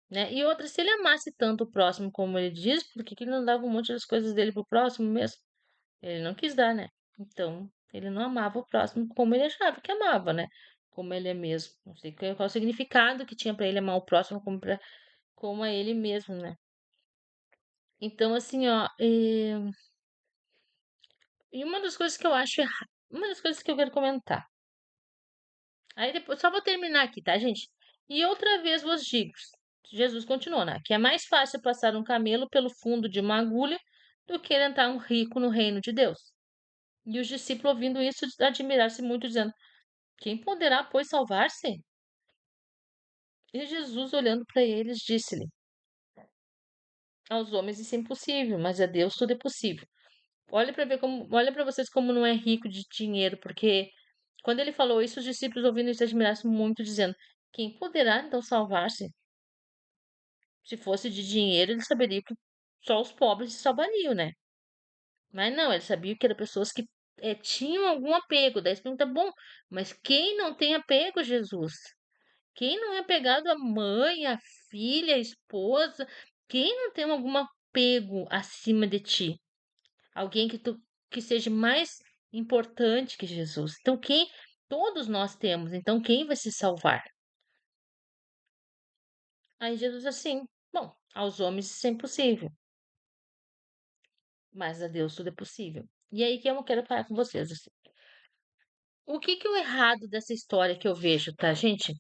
né? E outra, se ele amasse tanto o próximo como ele diz, por que que ele não dava um monte das coisas dele pro próximo mesmo? Ele não quis dar, né? Então, ele não amava o próximo como ele achava que amava, né? Como ele é mesmo. Não sei qual o significado que tinha pra ele amar o próximo como a ele mesmo, né? Então, assim, ó, e uma das coisas que eu acho errado, uma das coisas que eu quero comentar. Aí depois, só vou terminar aqui, tá, gente? E outra vez vos digo, Jesus continuou, né? Que é mais fácil passar um camelo pelo fundo de uma agulha do que entrar um rico no reino de Deus. E os discípulos, ouvindo isso, admiraram-se muito, dizendo: quem poderá, pois, salvar-se? E Jesus, olhando para eles, disse-lhe: aos homens isso é impossível, mas a Deus tudo é possível. Olha para ver como, olha para vocês como não é rico de dinheiro, porque quando ele falou isso, os discípulos ouvindo isso admiraram-se muito, dizendo: quem poderá então salvar-se? Se fosse de dinheiro, ele saberia que só os pobres se salvariam, né? Mas não, ele sabia que eram pessoas que tinham algum apego. Daí você pergunta, bom, mas quem não tem apego, Jesus? Quem não é apegado à mãe, à filha, à esposa? Quem não tem algum apego acima de ti? Alguém que seja mais importante que Jesus. Então, quem todos nós temos, então quem vai se salvar? Aí Jesus assim, bom, aos homens isso é impossível, mas a Deus tudo é possível. E aí que eu quero falar com vocês assim. O que que é o errado dessa história que eu vejo, tá, gente?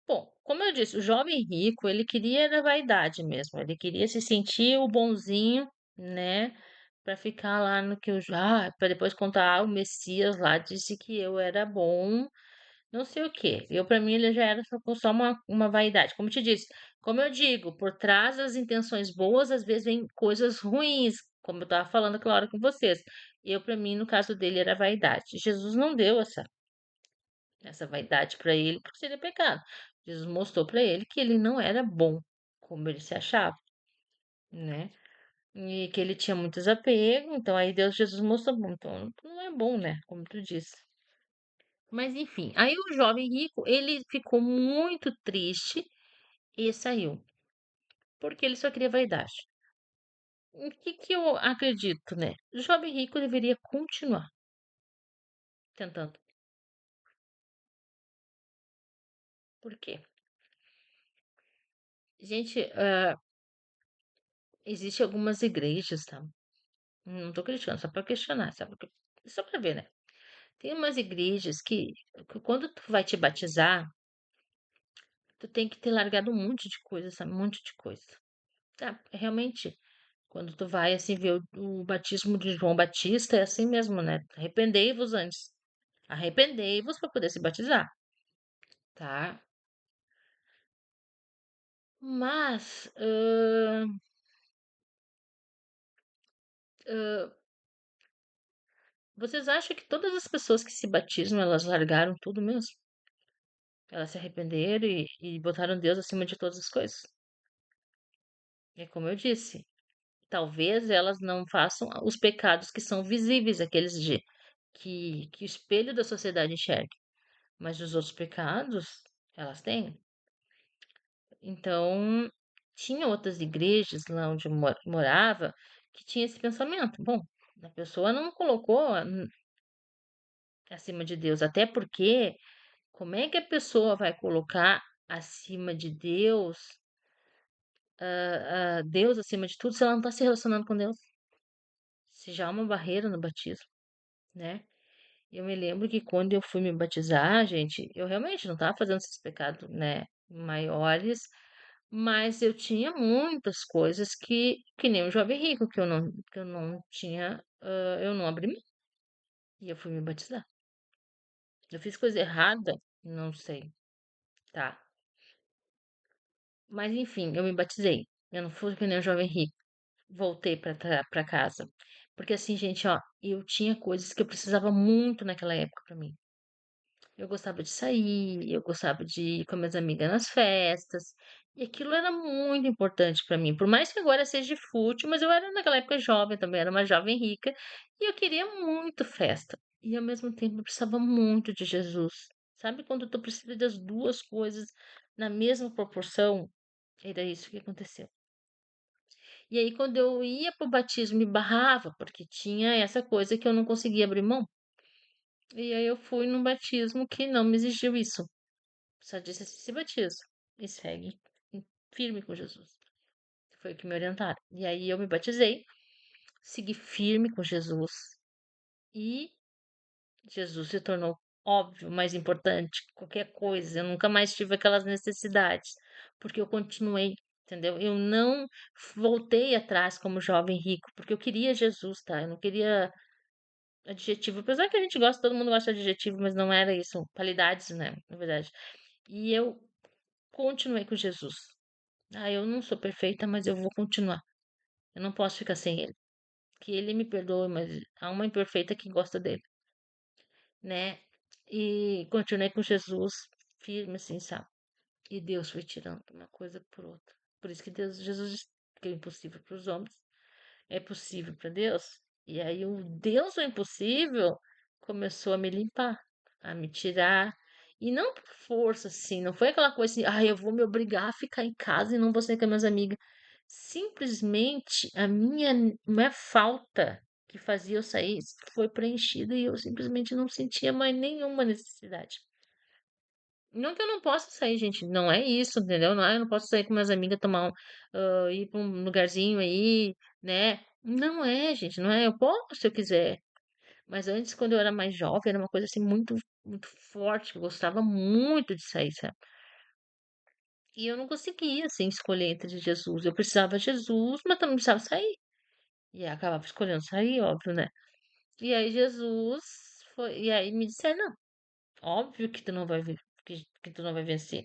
Bom, como eu disse, o jovem rico, ele queria era vaidade mesmo, ele queria se sentir o bonzinho, né? Pra ficar lá no que eu já, para depois contar, o Messias lá disse que eu era bom, não sei o quê. Eu, para mim, ele já era só uma vaidade. Como te disse, como eu digo, por trás das intenções boas, às vezes vem coisas ruins, como eu estava falando aquela hora com vocês. Eu, para mim, no caso dele, era vaidade. Jesus não deu essa vaidade para ele, porque seria pecado. Jesus mostrou para ele que ele não era bom, como ele se achava, né? E que ele tinha muitos apegos, então aí Jesus mostrou, bom, então não é bom, né? Como tu disse. Mas enfim, aí o jovem rico, ele ficou muito triste e saiu, porque ele só queria vaidade. O que que eu acredito, né? O jovem rico deveria continuar tentando. Por quê? Gente, existe algumas igrejas, tá? Não tô criticando, só para questionar, sabe? Só para ver, né? Tem umas igrejas que quando tu vai te batizar, tu tem que ter largado um monte de coisa, sabe? Um monte de coisa. Tá, realmente, quando tu vai assim ver o batismo de João Batista, é assim mesmo, né? Arrependei-vos antes. Arrependei-vos para poder se batizar, tá? Mas, ahn, vocês acham que todas as pessoas que se batizam, elas largaram tudo mesmo? Elas se arrependeram e botaram Deus acima de todas as coisas? É como eu disse. talvez elas não façam os pecados que são visíveis, aqueles que o espelho da sociedade enxerga, mas os outros pecados, elas têm. Então, tinha outras igrejas lá onde eu morava que tinha esse pensamento. Bom, a pessoa não colocou acima de Deus, até porque como é que a pessoa vai colocar acima de Deus, Deus acima de tudo, se ela não está se relacionando com Deus? Se já há uma barreira no batismo, né? Eu me lembro que quando eu fui me batizar, gente, eu realmente não estava fazendo esses pecados, né, maiores, mas eu tinha muitas coisas que nem o jovem rico, que eu não tinha, eu não abri mão, e eu fui me batizar. Eu fiz coisa errada? Não sei, tá. Mas enfim, eu me batizei. Eu não fui que nem o jovem rico. Voltei pra casa. Porque assim, gente, ó, eu tinha coisas que eu precisava muito naquela época pra mim. Eu gostava de sair, eu gostava de ir com as minhas amigas nas festas, e aquilo era muito importante para mim. Por mais que agora seja fútil, mas eu era naquela época jovem também, era uma jovem rica, e eu queria muito festa. E ao mesmo tempo eu precisava muito de Jesus. Sabe quando tu precisa das duas coisas na mesma proporção? Era isso que aconteceu. E aí quando eu ia pro batismo me barrava, porque tinha essa coisa que eu não conseguia abrir mão. E aí eu fui num batismo que não me exigiu isso. Só disse assim: se batiza e segue firme com Jesus. Foi o que me orientaram. E aí eu me batizei, segui firme com Jesus e Jesus se tornou óbvio, mais importante, que qualquer coisa. Eu nunca mais tive aquelas necessidades, porque eu continuei, entendeu? Eu não voltei atrás como jovem rico, porque eu queria Jesus, tá? Eu não queria adjetivo, apesar que a gente gosta, todo mundo gosta de adjetivo, mas não era isso, qualidades, né? Na verdade. E eu continuei com Jesus. Ah, eu não sou perfeita, mas eu vou continuar. Eu não posso ficar sem ele. Que ele me perdoe, mas há uma imperfeita que gosta dele, né? E continuei com Jesus firme, assim, sabe? E Deus foi tirando uma coisa por outra. Por isso que Jesus disse que é impossível para os homens é possível para Deus. E aí o Deus do impossível começou a me limpar, a me tirar. E não por força, assim, não foi aquela coisa assim, ah, eu vou me obrigar a ficar em casa e não vou sair com as minhas amigas. Simplesmente a minha falta que fazia eu sair foi preenchida e eu simplesmente não sentia mais nenhuma necessidade. Não que eu não possa sair, gente, não é isso, entendeu? Não, eu não posso sair com minhas amigas, ir para um lugarzinho aí, né? Não é, gente, não é. Eu posso se eu quiser. Mas antes, quando eu era mais jovem, era uma coisa assim muito, muito forte. Eu gostava muito de sair, sabe? E eu não conseguia, assim, escolher entre Jesus. Eu precisava de Jesus, mas também precisava sair. E aí acabava escolhendo sair, óbvio, né? E aí Jesus foi, e aí me disseram, não, óbvio que tu não vai que tu não vai vencer.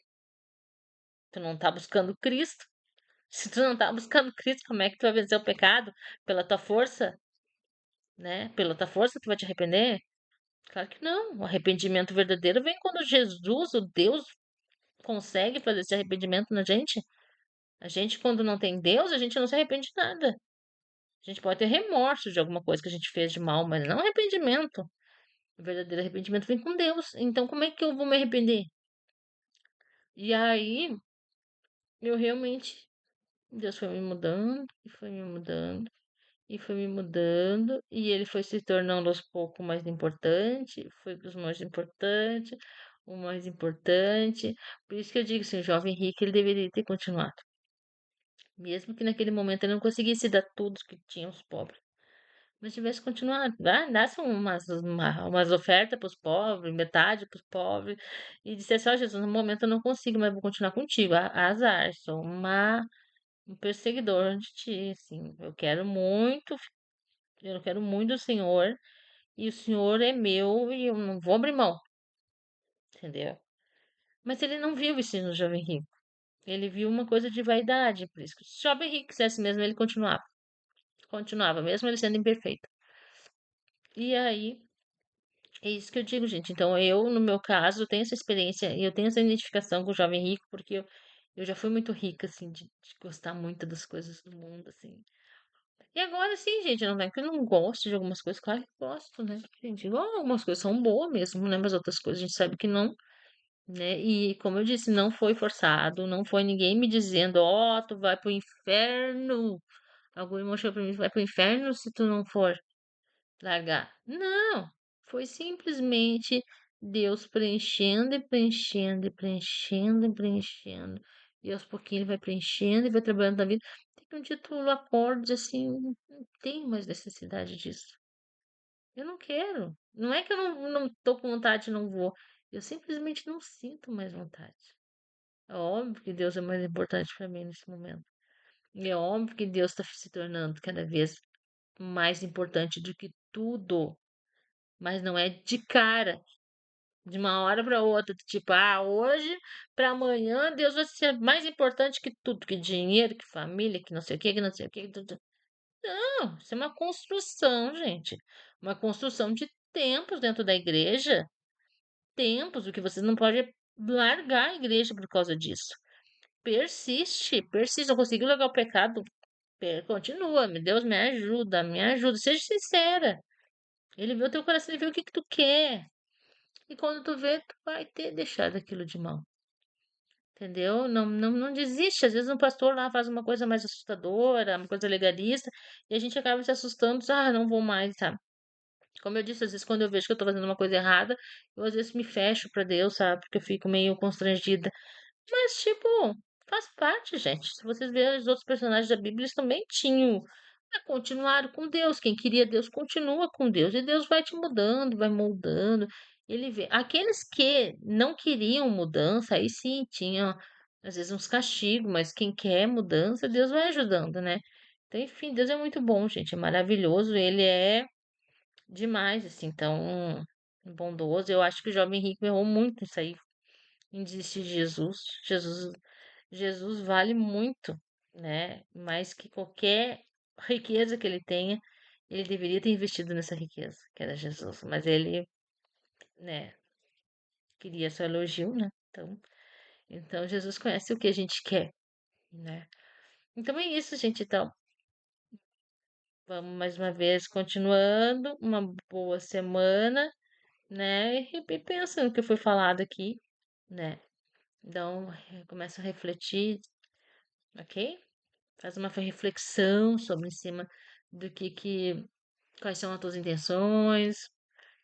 Tu não tá buscando Cristo. Se tu não tá buscando Cristo, como é que tu vai vencer o pecado? Pela tua força, né? Pela tua força tu vai te arrepender? Claro que não. O arrependimento verdadeiro vem quando Jesus, o Deus, consegue fazer esse arrependimento na gente. A gente, quando não tem Deus, a gente não se arrepende de nada. A gente pode ter remorso de alguma coisa que a gente fez de mal, mas não arrependimento. O verdadeiro arrependimento vem com Deus. Então, como é que eu vou me arrepender? E aí, eu realmente, Deus foi me mudando, e foi me mudando. E foi me mudando, e ele foi se tornando aos poucos mais importante, foi para os mais importante, o mais importante. Por isso que eu digo assim, o jovem rico, ele deveria ter continuado. Mesmo que naquele momento ele não conseguisse dar tudo que tinham os pobres. Mas tivesse continuado, desse umas ofertas para os pobres, metade para os pobres, e dissesse, ó Jesus, no momento eu não consigo, mas vou continuar contigo. Azar, sou um perseguidor de ti, assim. Eu quero muito o Senhor, e o Senhor é meu e eu não vou abrir mão, entendeu? Mas ele não viu isso no jovem rico. Ele viu uma coisa de vaidade, por isso que se o jovem rico quisesse mesmo, ele continuava. Continuava, mesmo ele sendo imperfeito. E aí, é isso que eu digo, gente. Então, eu, no meu caso, tenho essa experiência e eu tenho essa identificação com o jovem rico, porque eu já fui muito rica, assim, de gostar muito das coisas do mundo, assim. E agora sim, gente, não é que eu não gosto de algumas coisas, claro que gosto, né? Gente, igual algumas coisas são boas mesmo, né? Mas outras coisas a gente sabe que não, né? E como eu disse, não foi forçado, não foi ninguém me dizendo, ó, tu vai pro inferno. Algum irmão chegou pra mim, vai pro inferno se tu não for largar. Não, foi simplesmente Deus preenchendo e preenchendo e preenchendo e preenchendo. E aos pouquinhos ele vai preenchendo e vai trabalhando na vida. Tem que um dia tu acorda e diz assim, não tenho mais necessidade disso. Eu não quero. Não é que eu não tô com vontade e não vou. Eu simplesmente não sinto mais vontade. É óbvio que Deus é mais importante para mim nesse momento. E é óbvio que Deus está se tornando cada vez mais importante do que tudo. Mas não é de cara, de uma hora para outra, tipo, hoje para amanhã Deus vai ser mais importante que tudo, que dinheiro, que família, que não sei o que, que não sei o que. Não, isso é uma construção, gente. Uma construção de tempos dentro da igreja. Tempos, o que vocês não podem é largar a igreja por causa disso. Persiste, persiste. Não conseguiu largar o pecado? Continua. Deus me ajuda, me ajuda. Seja sincera. Ele vê o teu coração, ele vê o que que tu quer. E quando tu vê, tu vai ter deixado aquilo de mão. Entendeu? Não desiste. Às vezes um pastor lá faz uma coisa mais assustadora, uma coisa legalista, e a gente acaba se assustando, não vou mais, sabe? Como eu disse, às vezes quando eu vejo que eu tô fazendo uma coisa errada, eu às vezes me fecho pra Deus, sabe? Porque eu fico meio constrangida. Mas, tipo, faz parte, gente. Se vocês verem os outros personagens da Bíblia, eles também tinham. Continuaram com Deus. Quem queria Deus continua com Deus. E Deus vai te mudando, vai moldando. Ele vê. Aqueles que não queriam mudança, aí sim tinham, às vezes, uns castigos, mas quem quer mudança, Deus vai ajudando, né? Então, enfim, Deus é muito bom, gente. É maravilhoso. Ele é demais, assim, tão bondoso. Eu acho que o jovem rico errou muito nisso aí, em desistir de Jesus. Jesus vale muito, né? Mais que qualquer riqueza que ele tenha, ele deveria ter investido nessa riqueza, que era Jesus. Mas ele, né, queria só elogio, né? Então Jesus conhece o que a gente quer, né? Então é isso, gente. Então, vamos mais uma vez continuando. Uma boa semana, né? E pensa no que foi falado aqui, né? Então, começa a refletir, ok? Faz uma reflexão sobre em cima do quais são as tuas intenções.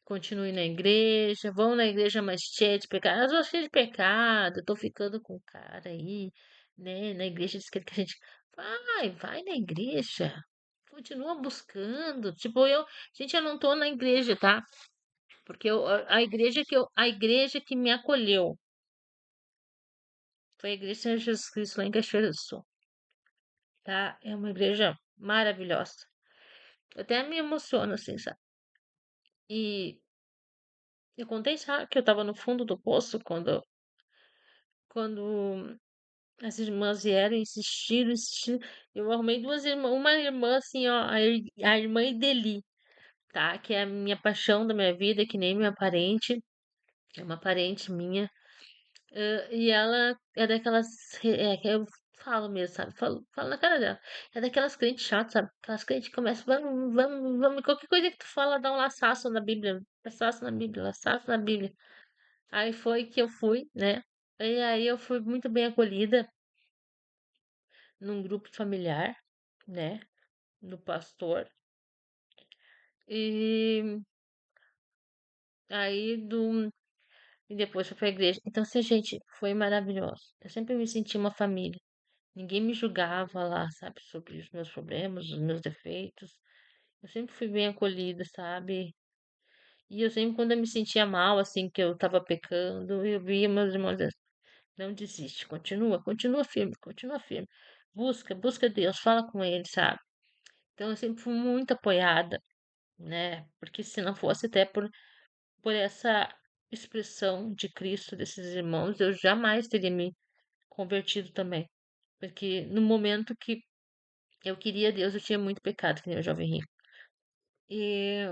Continue na igreja, vão na igreja mais cheia de pecado. Eu tô cheia de pecado, eu tô ficando com o cara aí, né? Na igreja diz que a gente vai na igreja. Continua buscando. Tipo, gente, eu não tô na igreja, tá? Porque a igreja que me acolheu foi a igreja de Senhor Jesus Cristo lá em Cachoeira do Sul, tá? É uma igreja maravilhosa. Eu até me emociono, assim, sabe? E eu contei, sabe, que eu tava no fundo do poço quando as irmãs vieram, insistiram, insistiram. Eu arrumei duas irmãs, uma irmã, assim, ó, a irmã Ideli, tá? Que é a minha paixão da minha vida, que nem minha parente, é uma parente minha. E ela é daquelas, que eu falo mesmo, sabe? Falo na cara dela. É daquelas crentes chatas, sabe? Aquelas crentes que começam, vamos, qualquer coisa que tu fala, dá um laçaço na Bíblia, laçaço na Bíblia, laçaço na Bíblia. Aí foi que eu fui, né? E aí eu fui muito bem acolhida num grupo familiar, né? No pastor. E aí e depois fui pra igreja. Então, assim, gente, foi maravilhoso. Eu sempre me senti uma família. Ninguém me julgava lá, sabe, sobre os meus problemas, os meus defeitos. Eu sempre fui bem acolhida, sabe? E eu sempre, quando eu me sentia mal, assim, que eu tava pecando, eu via meus irmãos dizendo, não desiste, continua firme, continua firme. Busca Deus, fala com Ele, sabe? Então eu sempre fui muito apoiada, né? Porque se não fosse até por essa expressão de Cristo desses irmãos, eu jamais teria me convertido também. Porque no momento que eu queria Deus, eu tinha muito pecado, que nem o jovem rico. E,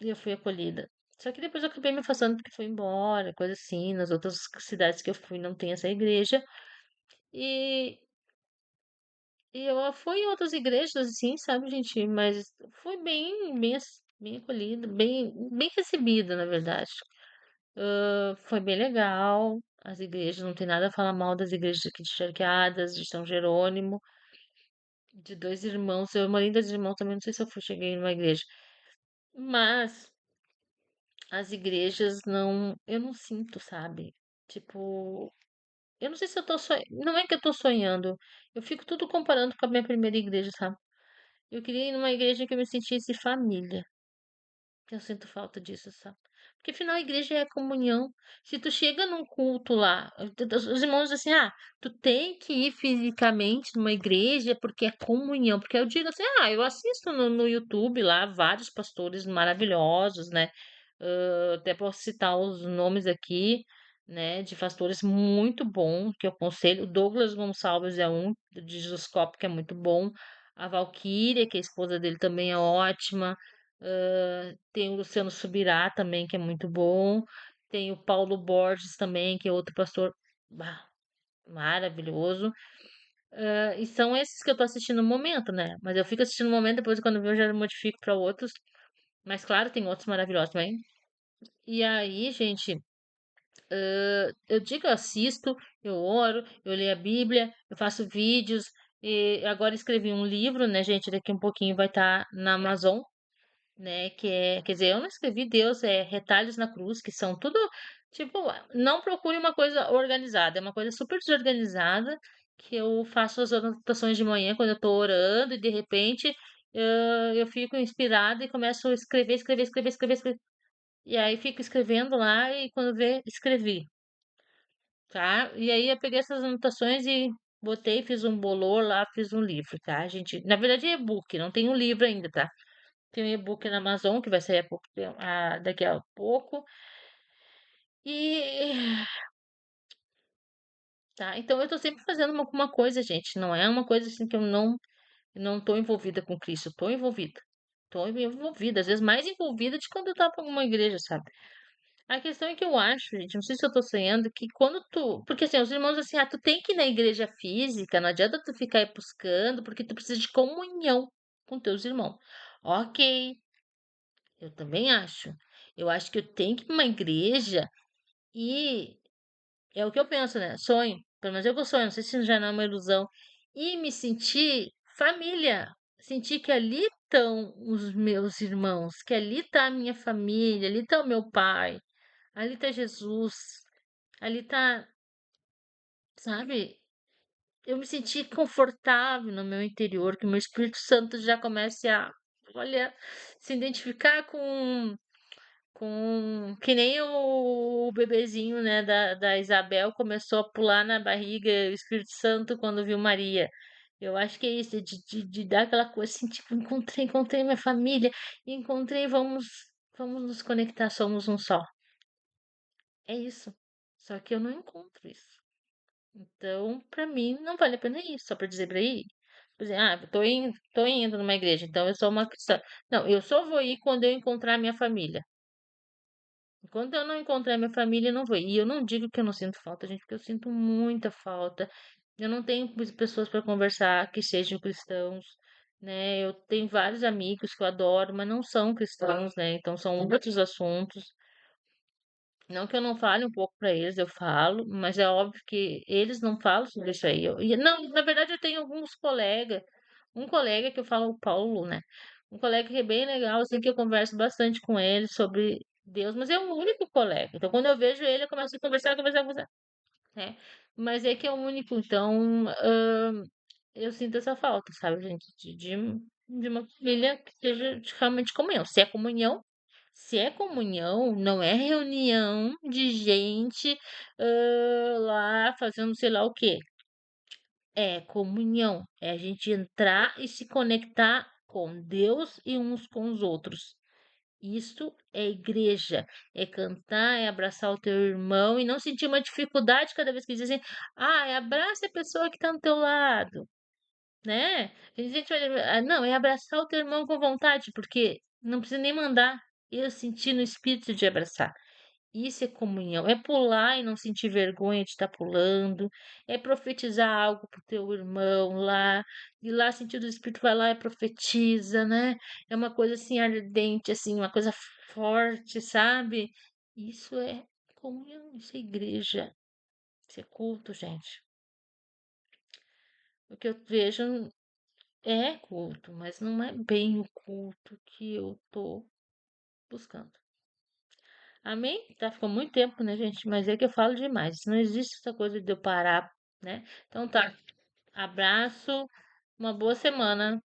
e eu fui acolhida. Só que depois eu acabei me afastando porque fui embora, coisa assim. Nas outras cidades que eu fui não tem essa igreja. E E eu fui em outras igrejas, assim, sabe, gente? Mas foi bem acolhido, bem recebido, na verdade. Foi bem legal. As igrejas, não tem nada a falar mal das igrejas aqui de Charqueadas, de São Jerônimo, de dois irmãos. Eu morei em dois irmãos também, não sei se cheguei numa igreja. Mas as igrejas não, eu não sinto, sabe? Tipo, eu não sei se eu tô sonhando. Não é que eu tô sonhando. Eu fico tudo comparando com a minha primeira igreja, sabe? Eu queria ir numa igreja que eu me sentisse família. Eu sinto falta disso, sabe? Porque afinal a igreja é comunhão. Se tu chega num culto lá, os irmãos dizem assim, tu tem que ir fisicamente numa igreja porque é comunhão. Porque eu digo assim, eu assisto no YouTube lá vários pastores maravilhosos, né? Até posso citar os nomes aqui, né? De pastores muito bons, que eu aconselho. O Douglas Gonçalves é um, de Juscop, que é muito bom. A Valquíria, que é a esposa dele, também é ótima. Tem o Luciano Subirá também, que é muito bom. Tem o Paulo Borges também, que é outro pastor bah, maravilhoso. E são esses que eu tô assistindo no momento, né? Mas eu fico assistindo no momento, depois quando eu ver eu já modifico para outros. Mas claro, tem outros maravilhosos também. E aí, gente, eu digo, eu assisto, eu oro, eu leio a Bíblia, eu faço vídeos. E agora escrevi um livro, né, gente? Daqui um pouquinho vai estar na Amazon, né? Que é, quer dizer, eu não escrevi Deus, é Retalhos na Cruz, que são tudo, tipo, não procure uma coisa organizada, é uma coisa super desorganizada, que eu faço as anotações de manhã quando eu tô orando e de repente eu fico inspirada e começo a escrever, e aí fico escrevendo lá e quando vê, escrevi, tá? E aí eu peguei essas anotações e botei, fiz um bolor lá, fiz um livro, tá, gente? Na verdade é e-book, não tem um livro ainda, tá? Tem um e-book na Amazon que vai sair daqui a pouco. E tá, então eu tô sempre fazendo uma coisa, gente. Não é uma coisa assim que eu não tô envolvida com Cristo. Eu tô envolvida. Tô envolvida, às vezes mais envolvida de quando eu tava em alguma igreja, sabe? A questão é que eu acho, gente, não sei se eu tô sonhando, que quando tu. Porque assim, os irmãos assim, tu tem que ir na igreja física, não adianta tu ficar aí buscando, porque tu precisa de comunhão com teus irmãos. Ok, eu também acho. Eu acho que eu tenho que ir pra uma igreja e é o que eu penso, né? Sonho. Pelo menos é o que eu sonho. Não sei se já não é uma ilusão. E me sentir família. Sentir que ali estão os meus irmãos, que ali tá a minha família, ali tá o meu pai, ali tá Jesus, ali tá, sabe? Eu me senti confortável no meu interior, que o meu Espírito Santo já comece a, olha, se identificar com que nem o bebezinho, né, da Isabel começou a pular na barriga, o Espírito Santo quando viu Maria. Eu acho que é isso, de dar aquela coisa assim, tipo, encontrei minha família, encontrei, vamos nos conectar, somos um só. É isso. Só que eu não encontro isso. Então, pra mim, não vale a pena ir, só pra dizer pra ir. Por exemplo, tô indo numa igreja, então eu sou uma cristã. Não, eu só vou ir quando eu encontrar minha família. Enquanto eu não encontrar minha família, eu não vou. E eu não digo que eu não sinto falta, gente, porque eu sinto muita falta. Eu não tenho pessoas para conversar que sejam cristãos, né? Eu tenho vários amigos que eu adoro, mas não são cristãos, né? Então são outros assuntos. Não que eu não fale um pouco para eles, eu falo, mas é óbvio que eles não falam sobre isso aí. Não, na verdade, eu tenho alguns colegas, um colega que eu falo, o Paulo, né? Um colega que é bem legal, assim, que eu converso bastante com ele sobre Deus, mas é o único colega. Então, quando eu vejo ele, eu começo a conversar, né? Mas é que é o único, então eu sinto essa falta, sabe, gente? De uma família que seja realmente comunhão. Se é comunhão, não é reunião de gente lá fazendo sei lá o quê. É comunhão. É a gente entrar e se conectar com Deus e uns com os outros. Isso é igreja, é cantar, é abraçar o teu irmão e não sentir uma dificuldade cada vez que dizem, abraça a pessoa que está do teu lado, né? A gente não, é abraçar o teu irmão com vontade, porque não precisa nem mandar. Eu senti no espírito de abraçar. Isso é comunhão, é pular e não sentir vergonha de estar pulando, é profetizar algo para o teu irmão lá, e lá sentir do Espírito vai lá e profetiza, né? É uma coisa assim ardente, assim, uma coisa forte, sabe? Isso é comunhão, isso é igreja, isso é culto, gente. O que eu vejo é culto, mas não é bem o culto que eu tô buscando. Amém? Tá, ficou muito tempo, né, gente? Mas é que eu falo demais. Não existe essa coisa de eu parar, né? Então tá. Abraço, uma boa semana.